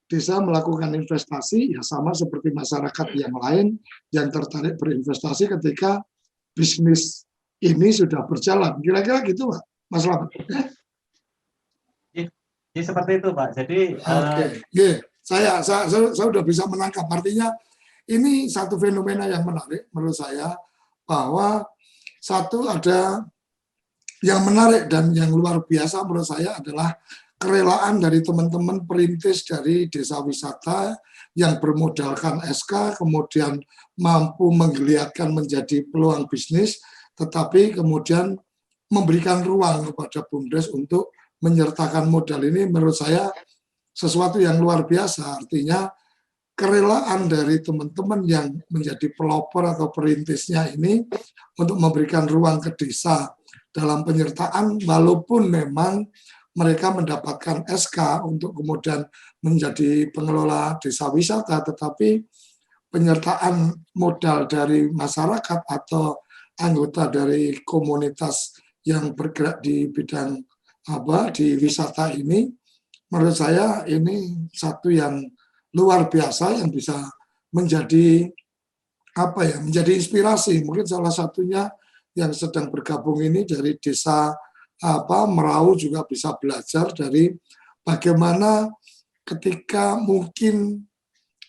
desa melakukan investasi ya sama seperti masyarakat yang lain yang tertarik berinvestasi ketika bisnis ini sudah berjalan. Kira-kira gitu, Pak, Mas Slamet. Ya seperti itu, Pak. Jadi saya sudah bisa menangkap. Artinya ini satu fenomena yang menarik menurut saya, bahwa satu ada yang menarik dan yang luar biasa menurut saya adalah kerelaan dari teman-teman perintis dari desa wisata yang bermodalkan SK, kemudian mampu menggeliatkan menjadi peluang bisnis, tetapi kemudian memberikan ruang kepada BUMDes untuk menyertakan modal. Ini menurut saya sesuatu yang luar biasa. Artinya kerelaan dari teman-teman yang menjadi pelopor atau perintisnya ini untuk memberikan ruang ke desa dalam penyertaan, walaupun memang mereka mendapatkan SK untuk kemudian menjadi pengelola desa wisata, tetapi penyertaan modal dari masyarakat atau anggota dari komunitas yang bergerak di bidang di wisata ini, menurut saya ini satu yang luar biasa yang bisa menjadi menjadi inspirasi. Mungkin salah satunya yang sedang bergabung ini dari desa Merau juga bisa belajar dari bagaimana ketika mungkin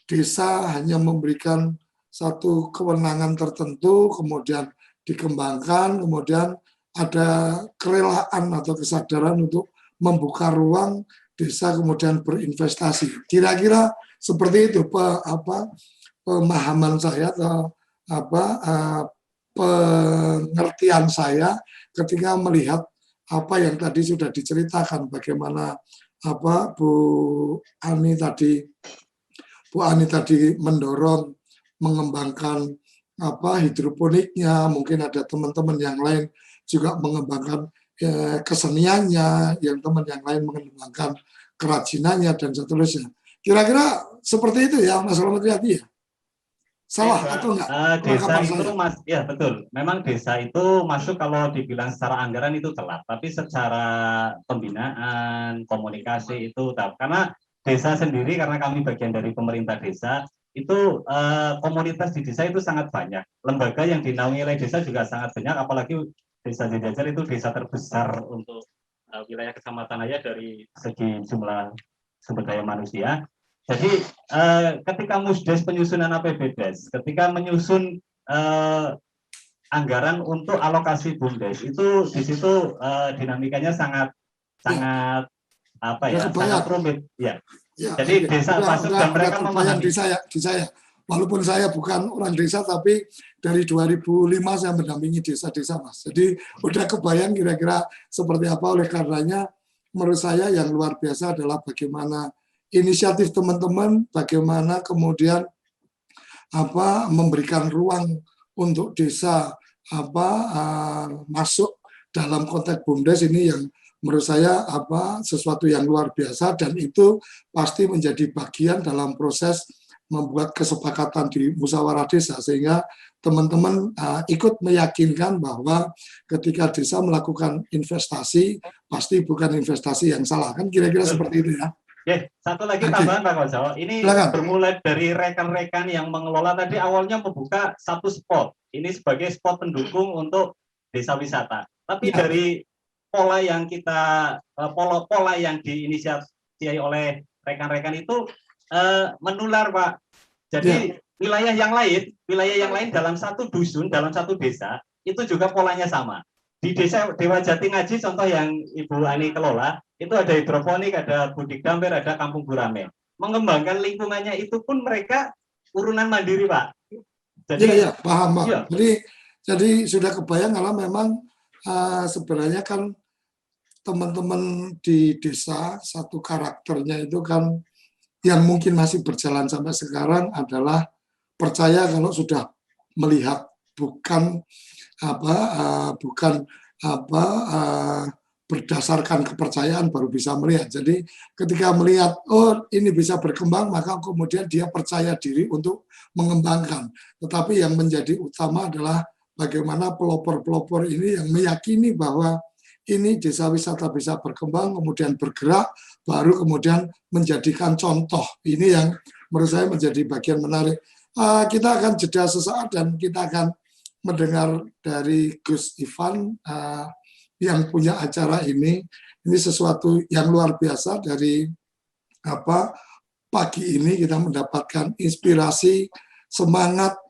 desa hanya memberikan satu kewenangan tertentu, kemudian dikembangkan, kemudian ada kerelaan atau kesadaran untuk membuka ruang desa kemudian berinvestasi. Kira-kira seperti itu pemahaman saya atau pengertian saya ketika melihat apa yang tadi sudah diceritakan, bagaimana Bu Ani tadi mendorong mengembangkan hidroponiknya, mungkin ada teman-teman yang lain juga mengembangkan keseniannya, yang teman yang lain mengembangkan kerajinannya dan seterusnya. Kira-kira seperti itu ya, Mas Slamet Riyadi ya? Salah atau enggak? Desa itu ya betul. Memang desa itu masuk kalau dibilang secara anggaran itu telat, tapi secara pembinaan, komunikasi itu tetap. Karena desa sendiri, karena kami bagian dari pemerintah desa, itu komunitas di desa itu sangat banyak. Lembaga yang dinaungi oleh desa juga sangat banyak, apalagi desa Jejajar itu desa terbesar untuk wilayah Kecamatan Ayah dari segi jumlah sumber daya manusia. Jadi ketika Musdes penyusunan APBDes, ketika menyusun anggaran untuk alokasi BUMDes, itu di situ dinamikanya sangat sangat rumit. Ya. Jadi desa masuk dan mereka memahami. Di saya, walaupun saya bukan orang desa, tapi dari 2005 saya mendampingi desa-desa, Mas. Jadi udah kebayang kira-kira seperti apa. Oleh karenanya, menurut saya yang luar biasa adalah bagaimana inisiatif teman-teman, bagaimana kemudian memberikan ruang untuk desa masuk dalam konteks BUMDes ini yang menurut saya sesuatu yang luar biasa, dan itu pasti menjadi bagian dalam proses membuat kesepakatan di musyawarah desa, sehingga teman-teman ikut meyakinkan bahwa ketika desa melakukan investasi pasti bukan investasi yang salah, kan kira-kira seperti itu ya. Satu lagi tambahan Pak Koco. Ini bermula dari rekan-rekan yang mengelola tadi awalnya membuka satu spot. Ini sebagai spot pendukung untuk desa wisata. Tapi dari pola yang pola yang diinisiasi oleh rekan-rekan itu menular, Pak. Jadi wilayah yang lain dalam satu dusun, dalam satu desa itu juga polanya sama. Di desa Dewa Jati Ngaji, contoh yang Ibu Ani kelola, itu ada hidroponik, ada budik damber, ada kampung gurame. Mengembangkan lingkungannya itu pun mereka urunan mandiri, Pak. Jadi, paham, Pak. Jadi sudah kebayang kalau memang sebenarnya kan teman-teman di desa satu karakternya itu kan yang mungkin masih berjalan sampai sekarang adalah percaya kalau sudah melihat bukan berdasarkan kepercayaan baru bisa melihat. Jadi ketika melihat ini bisa berkembang, maka kemudian dia percaya diri untuk mengembangkan. Tetapi yang menjadi utama adalah bagaimana pelopor-pelopor ini yang meyakini bahwa ini desa wisata bisa berkembang, kemudian bergerak, baru kemudian menjadikan contoh. Ini yang menurut saya menjadi bagian menarik. Kita akan jeda sesaat dan kita akan mendengar dari Gus Ivan yang punya acara ini. Ini sesuatu yang luar biasa. Dari pagi ini kita mendapatkan inspirasi, semangat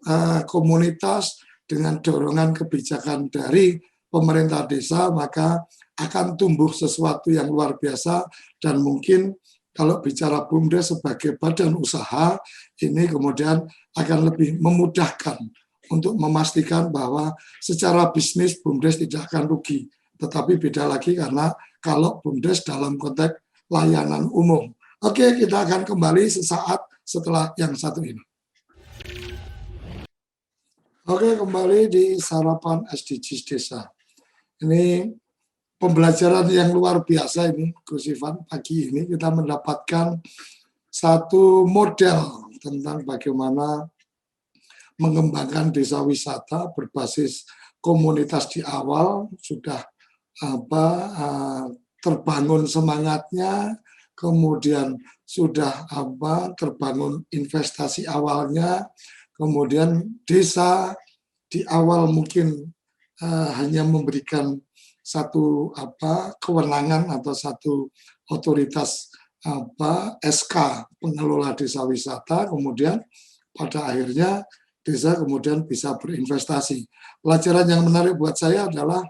komunitas dengan dorongan kebijakan dari pemerintah desa, maka akan tumbuh sesuatu yang luar biasa. Dan mungkin kalau bicara BUMDes sebagai badan usaha, ini kemudian akan lebih memudahkan untuk memastikan bahwa secara bisnis BUMDes tidak akan rugi. Tetapi beda lagi karena kalau BUMDes dalam konteks layanan umum. Oke, kita akan kembali sesaat setelah yang satu ini. Oke, kembali di Sarapan SDGs Desa. Ini pembelajaran yang luar biasa ini, Gus Ivan. Pagi ini kita mendapatkan satu model tentang bagaimana mengembangkan desa wisata berbasis komunitas di awal, sudah terbangun semangatnya, kemudian sudah terbangun investasi awalnya, kemudian desa di awal mungkin hanya memberikan satu kewenangan atau satu otoritas SK pengelola desa wisata, kemudian pada akhirnya desa kemudian bisa berinvestasi. Pelajaran yang menarik buat saya adalah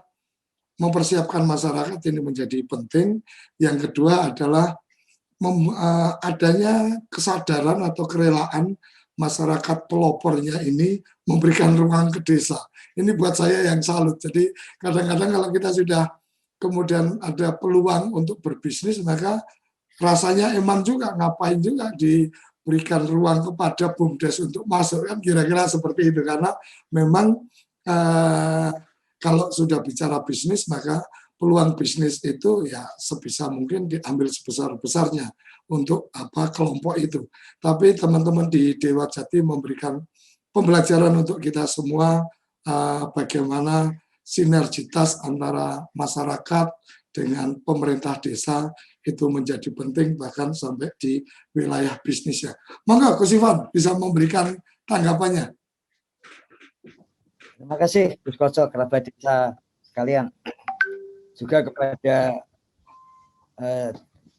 mempersiapkan masyarakat ini menjadi penting. Yang kedua adalah adanya kesadaran atau kerelaan masyarakat pelopornya ini memberikan ruang ke desa. Ini buat saya yang salut. Jadi kadang-kadang kalau kita sudah kemudian ada peluang untuk berbisnis, maka rasanya eman juga, ngapain juga diberikan ruang kepada BUMDes untuk masuk, kan kira-kira seperti itu. Karena memang kalau sudah bicara bisnis, maka peluang bisnis itu ya sebisa mungkin diambil sebesar-besarnya untuk kelompok itu. Tapi teman-teman di Dewa Jati memberikan pembelajaran untuk kita semua bagaimana sinergitas antara masyarakat dengan pemerintah desa itu menjadi penting bahkan sampai di wilayah bisnisnya. Monggo Gus Ivan bisa memberikan tanggapannya. Terima kasih Gus Koco, kerabat desa sekalian. Juga kepada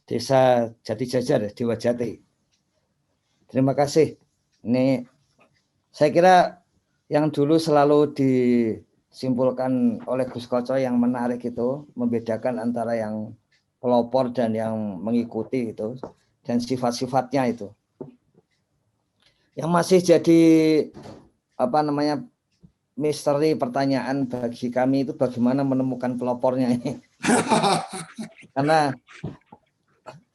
Desa Jati Jajar, Dewa Jati. Terima kasih. Ini saya kira yang dulu selalu disimpulkan oleh Gus Koco yang menarik itu, membedakan antara yang pelopor dan yang mengikuti itu, dan sifat-sifatnya itu. Yang masih jadi misteri pertanyaan bagi kami itu bagaimana menemukan pelopornya ini. Karena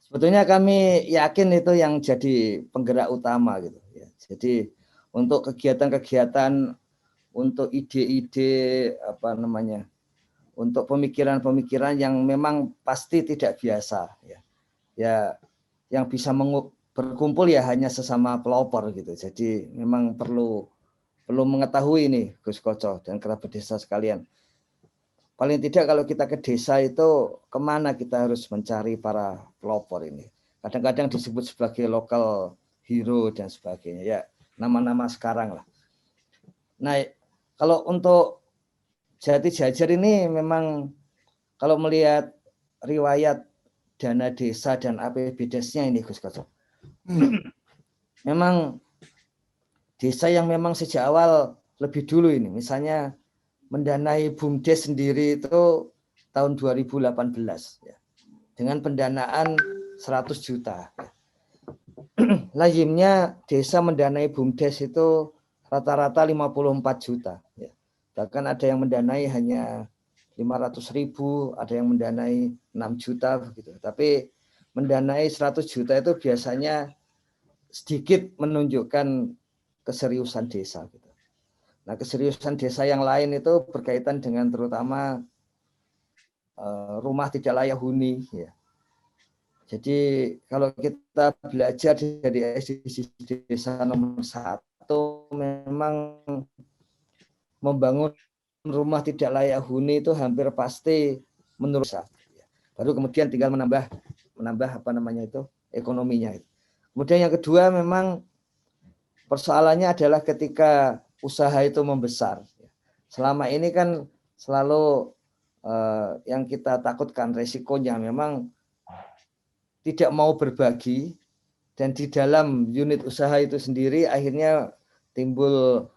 sebetulnya kami yakin itu yang jadi penggerak utama gitu ya. Jadi untuk kegiatan-kegiatan, untuk ide-ide untuk pemikiran-pemikiran yang memang pasti tidak biasa ya. Ya yang bisa berkumpul ya hanya sesama pelopor gitu. Jadi memang perlu mengetahui nih Gus Koco dan kerabat desa sekalian. Paling tidak kalau kita ke desa itu kemana kita harus mencari para pelopor ini. kadang-kadang disebut sebagai local hero dan sebagainya, ya nama-nama sekarang lah. Nah, kalau untuk Jati Jajar ini memang kalau melihat riwayat dana desa dan APBDes-nya ini Gus Koco, memang desa yang memang sejak awal lebih dulu ini, misalnya mendanai BUMDes sendiri itu tahun 2018 ya, dengan pendanaan 100 juta. Ya. Lazimnya desa mendanai BUMDes itu rata-rata 54 juta. Ya. Bahkan ada yang mendanai hanya 500.000, ada yang mendanai 6 juta begitu. Tapi mendanai 100 juta itu biasanya sedikit menunjukkan keseriusan desa. Gitu. Nah, keseriusan desa yang lain itu berkaitan dengan terutama rumah tidak layak huni. Ya. Jadi kalau kita belajar dari SDGs desa nomor 1, memang membangun rumah tidak layak huni itu hampir pasti menurut saya. Baru kemudian tinggal menambah apa namanya itu ekonominya. Kemudian yang kedua memang persoalannya adalah ketika usaha itu membesar. Selama ini kan selalu yang kita takutkan resikonya memang tidak mau berbagi, dan di dalam unit usaha itu sendiri akhirnya timbul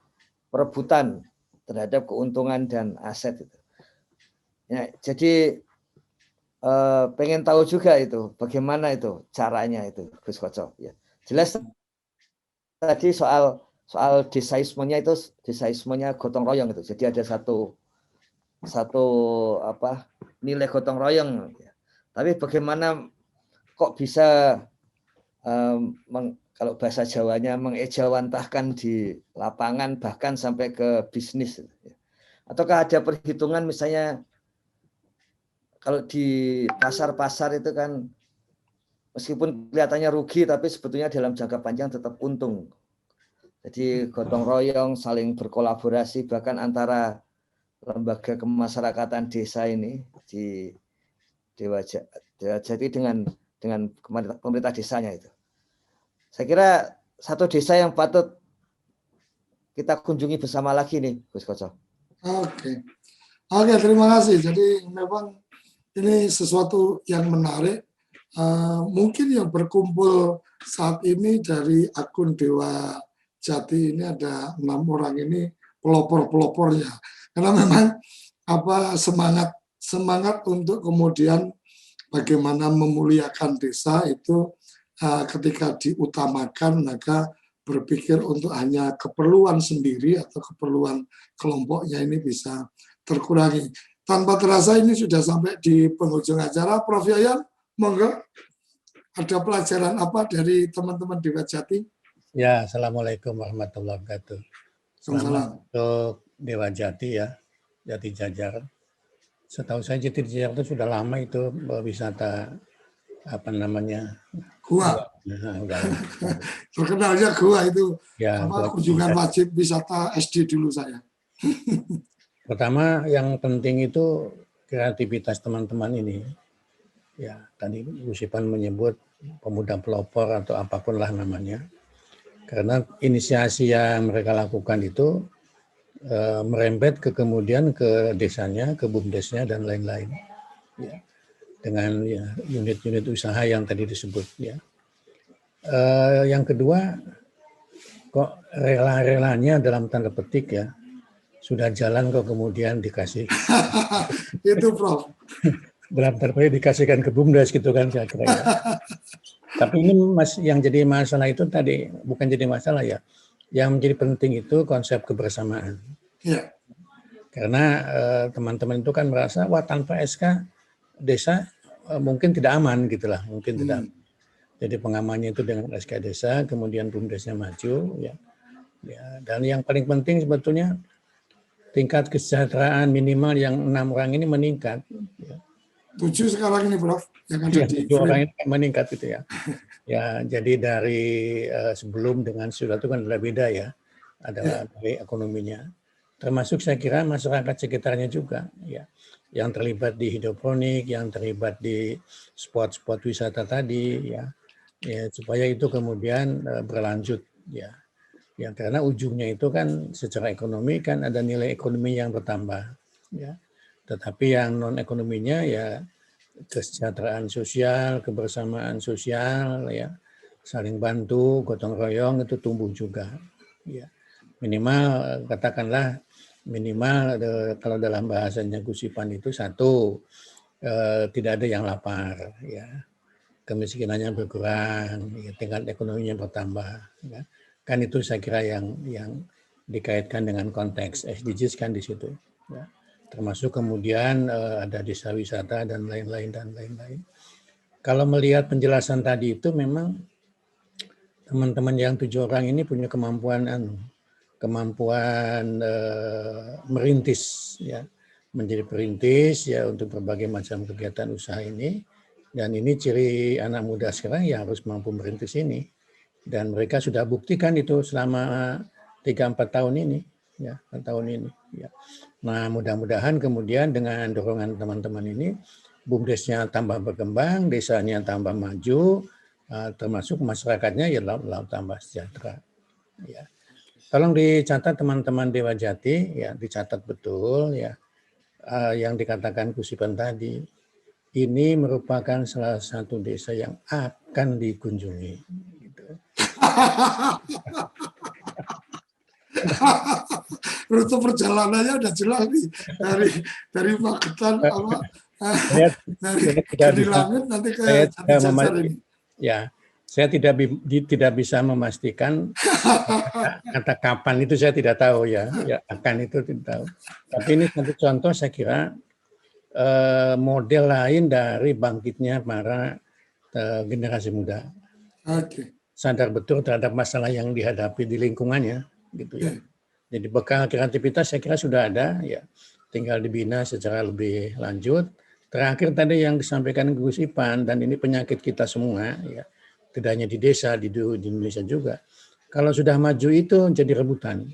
perebutan terhadap keuntungan dan aset itu. Ya, jadi pengen tahu juga itu bagaimana itu caranya itu Gus Koco. Ya. Jelas tadi soal desaismenya itu desaismenya gotong royong itu. Jadi ada satu apa nilai gotong royong. Ya. Tapi bagaimana kok bisa kalau bahasa Jawanya mengejawantahkan di lapangan bahkan sampai ke bisnis. Ataukah ada perhitungan misalnya kalau di pasar-pasar itu kan meskipun kelihatannya rugi tapi sebetulnya dalam jangka panjang tetap untung. Jadi gotong royong, saling berkolaborasi bahkan antara lembaga kemasyarakatan desa ini di Dewa Jati dengan pemerintah desanya itu. Saya kira satu desa yang patut kita kunjungi bersama lagi nih, Gus Koco. Oke, terima kasih. Jadi memang ini sesuatu yang menarik. Mungkin yang berkumpul saat ini dari akun Dewa Jati ini ada 6 orang ini pelopor-pelopornya. Karena memang apa semangat untuk kemudian bagaimana memuliakan desa itu ketika diutamakan maka berpikir untuk hanya keperluan sendiri atau keperluan kelompoknya ini bisa terkurangi. Tanpa terasa ini sudah sampai di penghujung acara. Prof. Yayan, monggo. Ada pelajaran apa dari teman-teman Dewa Jati? Ya, Assalamualaikum warahmatullahi wabarakatuh. Selamat untuk Dewa Jati ya, Jati Jajar. Setahu saya Jati Jajar itu sudah lama itu wisata apa namanya gua. Terkenalnya gua itu ya, kunjungan wajib wisata SD dulu saya. Pertama yang penting itu kreativitas teman-teman ini. Ya tadi Bu Sipan menyebut pemuda pelopor atau apapun lah namanya. Karena inisiasi yang mereka lakukan itu merembet kemudian ke desanya, ke BUMDesnya dan lain-lain. Ya. Dengan ya, unit-unit usaha yang tadi disebut. Ya. Yang kedua, kok rela-relanya dalam tanda petik ya, sudah jalan kok kemudian dikasih. Itu Prof. Dalam tanda petik dikasihkan ke BUMDes gitu kan saya kira. Ya. Tapi ini yang jadi masalah itu tadi, bukan jadi masalah ya, yang menjadi penting itu konsep kebersamaan. Ya. Karena teman-teman itu kan merasa, wah tanpa SK desa mungkin tidak aman gitulah, mungkin tidak aman. Jadi pengamannya itu dengan SK desa, kemudian BUMDesnya maju, ya. Dan yang paling penting sebetulnya tingkat kesejahteraan minimal yang 6 orang ini meningkat. Ya. 7 sekarang ini, Prof. Yang ada Ya, di 7 orang ini meningkat gitu ya. Ya, jadi dari sebelum dengan sudah itu kan adalah beda ya, adalah dari ekonominya. Termasuk saya kira masyarakat sekitarnya juga, ya, yang terlibat di hidroponik, yang terlibat di spot-spot wisata tadi, ya, ya supaya itu kemudian berlanjut ya. Ya karena ujungnya itu kan secara ekonomi kan ada nilai ekonomi yang bertambah ya. Tetapi yang non ekonominya ya kesejahteraan sosial, kebersamaan sosial ya, saling bantu, gotong royong itu tumbuh juga ya. Minimal katakanlah minimal kalau dalam bahasanya Gusipan itu satu tidak ada yang lapar ya. Kemiskinannya berkurang, ya, tingkat ekonominya bertambah ya. Kan itu saya kira yang dikaitkan dengan konteks SDGs kan di situ ya. Termasuk kemudian ada desa wisata dan lain-lain. Kalau melihat penjelasan tadi itu memang teman-teman yang 7 orang ini punya kemampuan merintis ya, menjadi perintis ya untuk berbagai macam kegiatan usaha ini. Dan ini ciri anak muda sekarang ya harus mampu merintis ini. Dan mereka sudah buktikan itu selama 3-4 tahun ini. Ya, 4 tahun ini. Ya. Nah mudah-mudahan kemudian dengan dorongan teman-teman ini, BUMDes-nya tambah berkembang, desanya tambah maju, termasuk masyarakatnya ya laut tambah sejahtera. Ya. Tolong dicatat teman-teman Dewa Jati, ya dicatat betul ya yang dikatakan Gusipan tadi. Ini merupakan salah satu desa yang akan dikunjungi. Gitu. Rute perjalanannya udah jelas nih dari Magetan apa dari Langit nanti ke Jatijajar ini. Ya, saya tidak bisa memastikan kata kapan itu saya tidak tahu ya. Ya akan itu tidak tahu. Tapi ini satu contoh saya kira model lain dari bangkitnya para generasi muda. Sadar betul terhadap masalah yang dihadapi di lingkungannya, gitu ya. Jadi bekal kreativitas saya kira sudah ada, ya. Tinggal dibina secara lebih lanjut. Terakhir tadi yang disampaikan Gus Ipan, dan ini penyakit kita semua, ya. Tidak hanya di desa, di Indonesia juga. Kalau sudah maju itu jadi rebutan.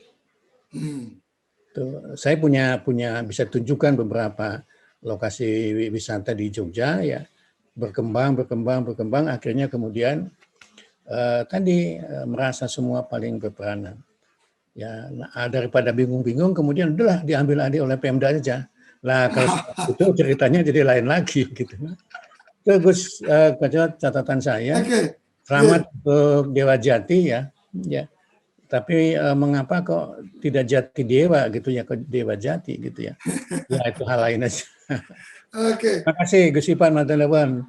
Tuh, saya punya bisa tunjukkan beberapa lokasi wisata di Jogja ya berkembang akhirnya kemudian merasa semua paling berperanan ya. Nah, daripada bingung kemudian udahlah diambil alih oleh Pemda aja lah. Kalau itu ceritanya jadi lain lagi gitu. Itu Gus catatan saya. Selamat untuk Dewa Jati ya. Tapi mengapa kok tidak Jati Dewa gitu ya, ke Dewa Jati gitu ya. Ya itu hal lain aja. Terima kasih Gus Ipan Matelewan.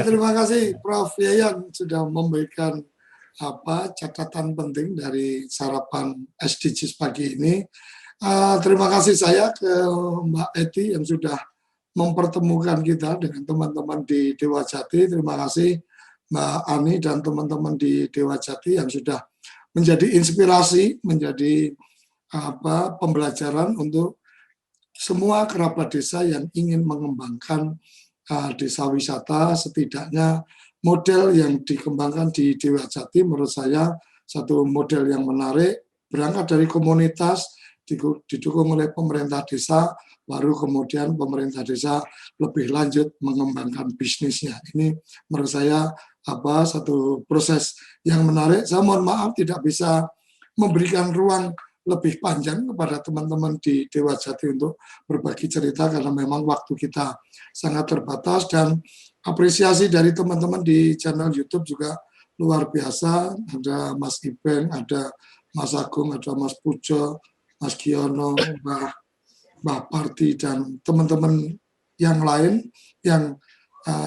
Terima kasih Prof. Yayan sudah memberikan catatan penting dari sarapan SDGs pagi ini. Terima kasih saya ke Mbak Eti yang sudah mempertemukan kita dengan teman-teman di Dewa Jati. Terima kasih Mbak Ani dan teman-teman di Dewa Jati yang sudah menjadi inspirasi, menjadi pembelajaran untuk semua kerabat desa yang ingin mengembangkan desa wisata. Setidaknya model yang dikembangkan di Dewa Jati menurut saya satu model yang menarik, berangkat dari komunitas, didukung oleh pemerintah desa, baru kemudian pemerintah desa lebih lanjut mengembangkan bisnisnya. Ini menurut saya satu proses yang menarik. Saya mohon maaf tidak bisa memberikan ruang lebih panjang kepada teman-teman di Dewa Jati untuk berbagi cerita karena memang waktu kita sangat terbatas, dan apresiasi dari teman-teman di channel YouTube juga luar biasa. Ada Mas Ibeng, ada Mas Agung, ada Mas Pujo, Mas Giono, Mbak Parti, dan teman-teman yang lain yang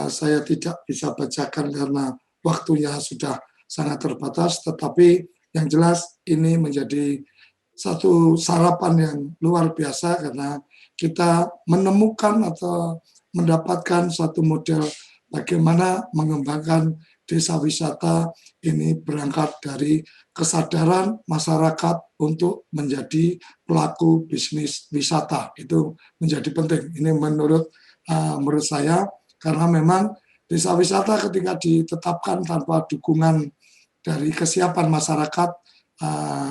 saya tidak bisa bacakan karena waktunya sudah sangat terbatas, tetapi yang jelas ini menjadi satu sarapan yang luar biasa karena kita menemukan atau mendapatkan satu model bagaimana mengembangkan desa wisata ini berangkat dari kesadaran masyarakat untuk menjadi pelaku bisnis wisata. Itu menjadi penting. Ini menurut saya, karena memang desa wisata ketika ditetapkan tanpa dukungan dari kesiapan masyarakat,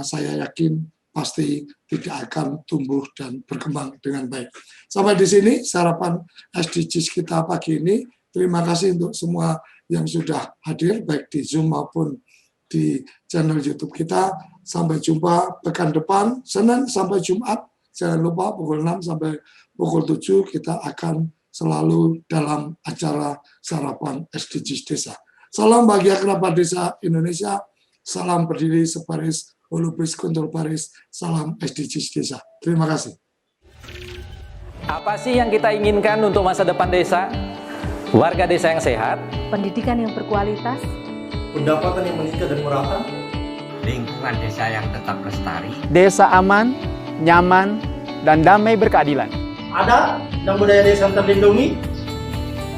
saya yakin pasti tidak akan tumbuh dan berkembang dengan baik. Sampai di sini sarapan SDGs kita pagi ini. Terima kasih untuk semua yang sudah hadir baik di Zoom maupun di channel YouTube kita. Sampai jumpa pekan depan, Senin sampai Jumat. Jangan lupa pukul 6 sampai pukul 7 kita akan selalu dalam acara sarapan SDGs Desa. Salam bahagia kerabat desa Indonesia. Salam berdiri sebaris, holupis kuntul baris. Salam SDGs Desa. Terima kasih. Apa sih yang kita inginkan untuk masa depan desa? Warga desa yang sehat, pendidikan yang berkualitas, pendapatan yang meningkat dan merata, lingkungan desa yang tetap lestari, desa aman, nyaman, dan damai berkeadilan. adat dan budaya desa terlindungi.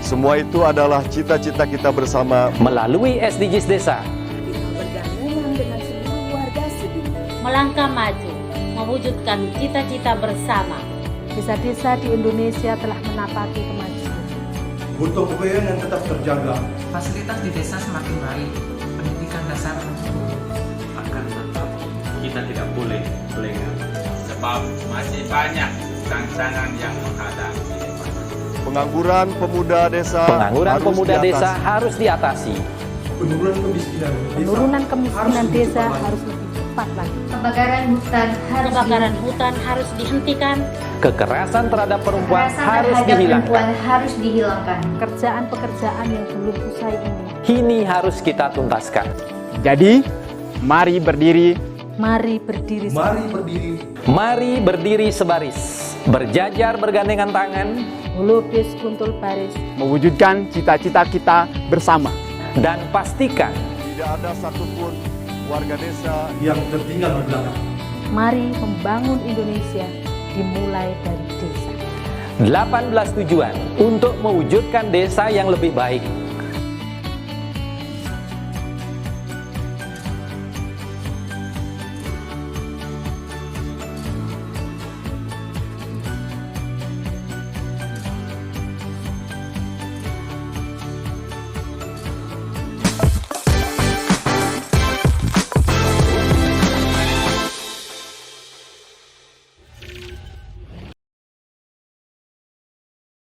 Semua itu adalah cita-cita kita bersama melalui SDGs Desa. Melangkah maju, mewujudkan cita-cita bersama. Desa-desa di Indonesia telah menapaki kemajuan. Gotong royong yang tetap terjaga. Fasilitas di desa semakin baik, pendidikan dasar akan tetap kita tidak boleh lengah, sebab masih banyak tantangan yang menghadapi. pengangguran pemuda desa. Harus diatasi. Penurunan kemiskinan desa harus lebih cepat lagi. Kebakaran hutan harus dihentikan. Kekerasan terhadap perempuan harus dihilangkan. Pekerjaan-pekerjaan yang belum usai ini Kini harus kita tuntaskan. Jadi, mari berdiri. Mari berdiri. Mari berdiri sebaris. Berjajar bergandengan tangan. Holupis kuntul baris. Mewujudkan cita-cita kita bersama. Dan pastikan tidak ada satupun warga desa yang tertinggal di belakang. Mari membangun Indonesia dimulai dari desa. 18 tujuan untuk mewujudkan desa yang lebih baik.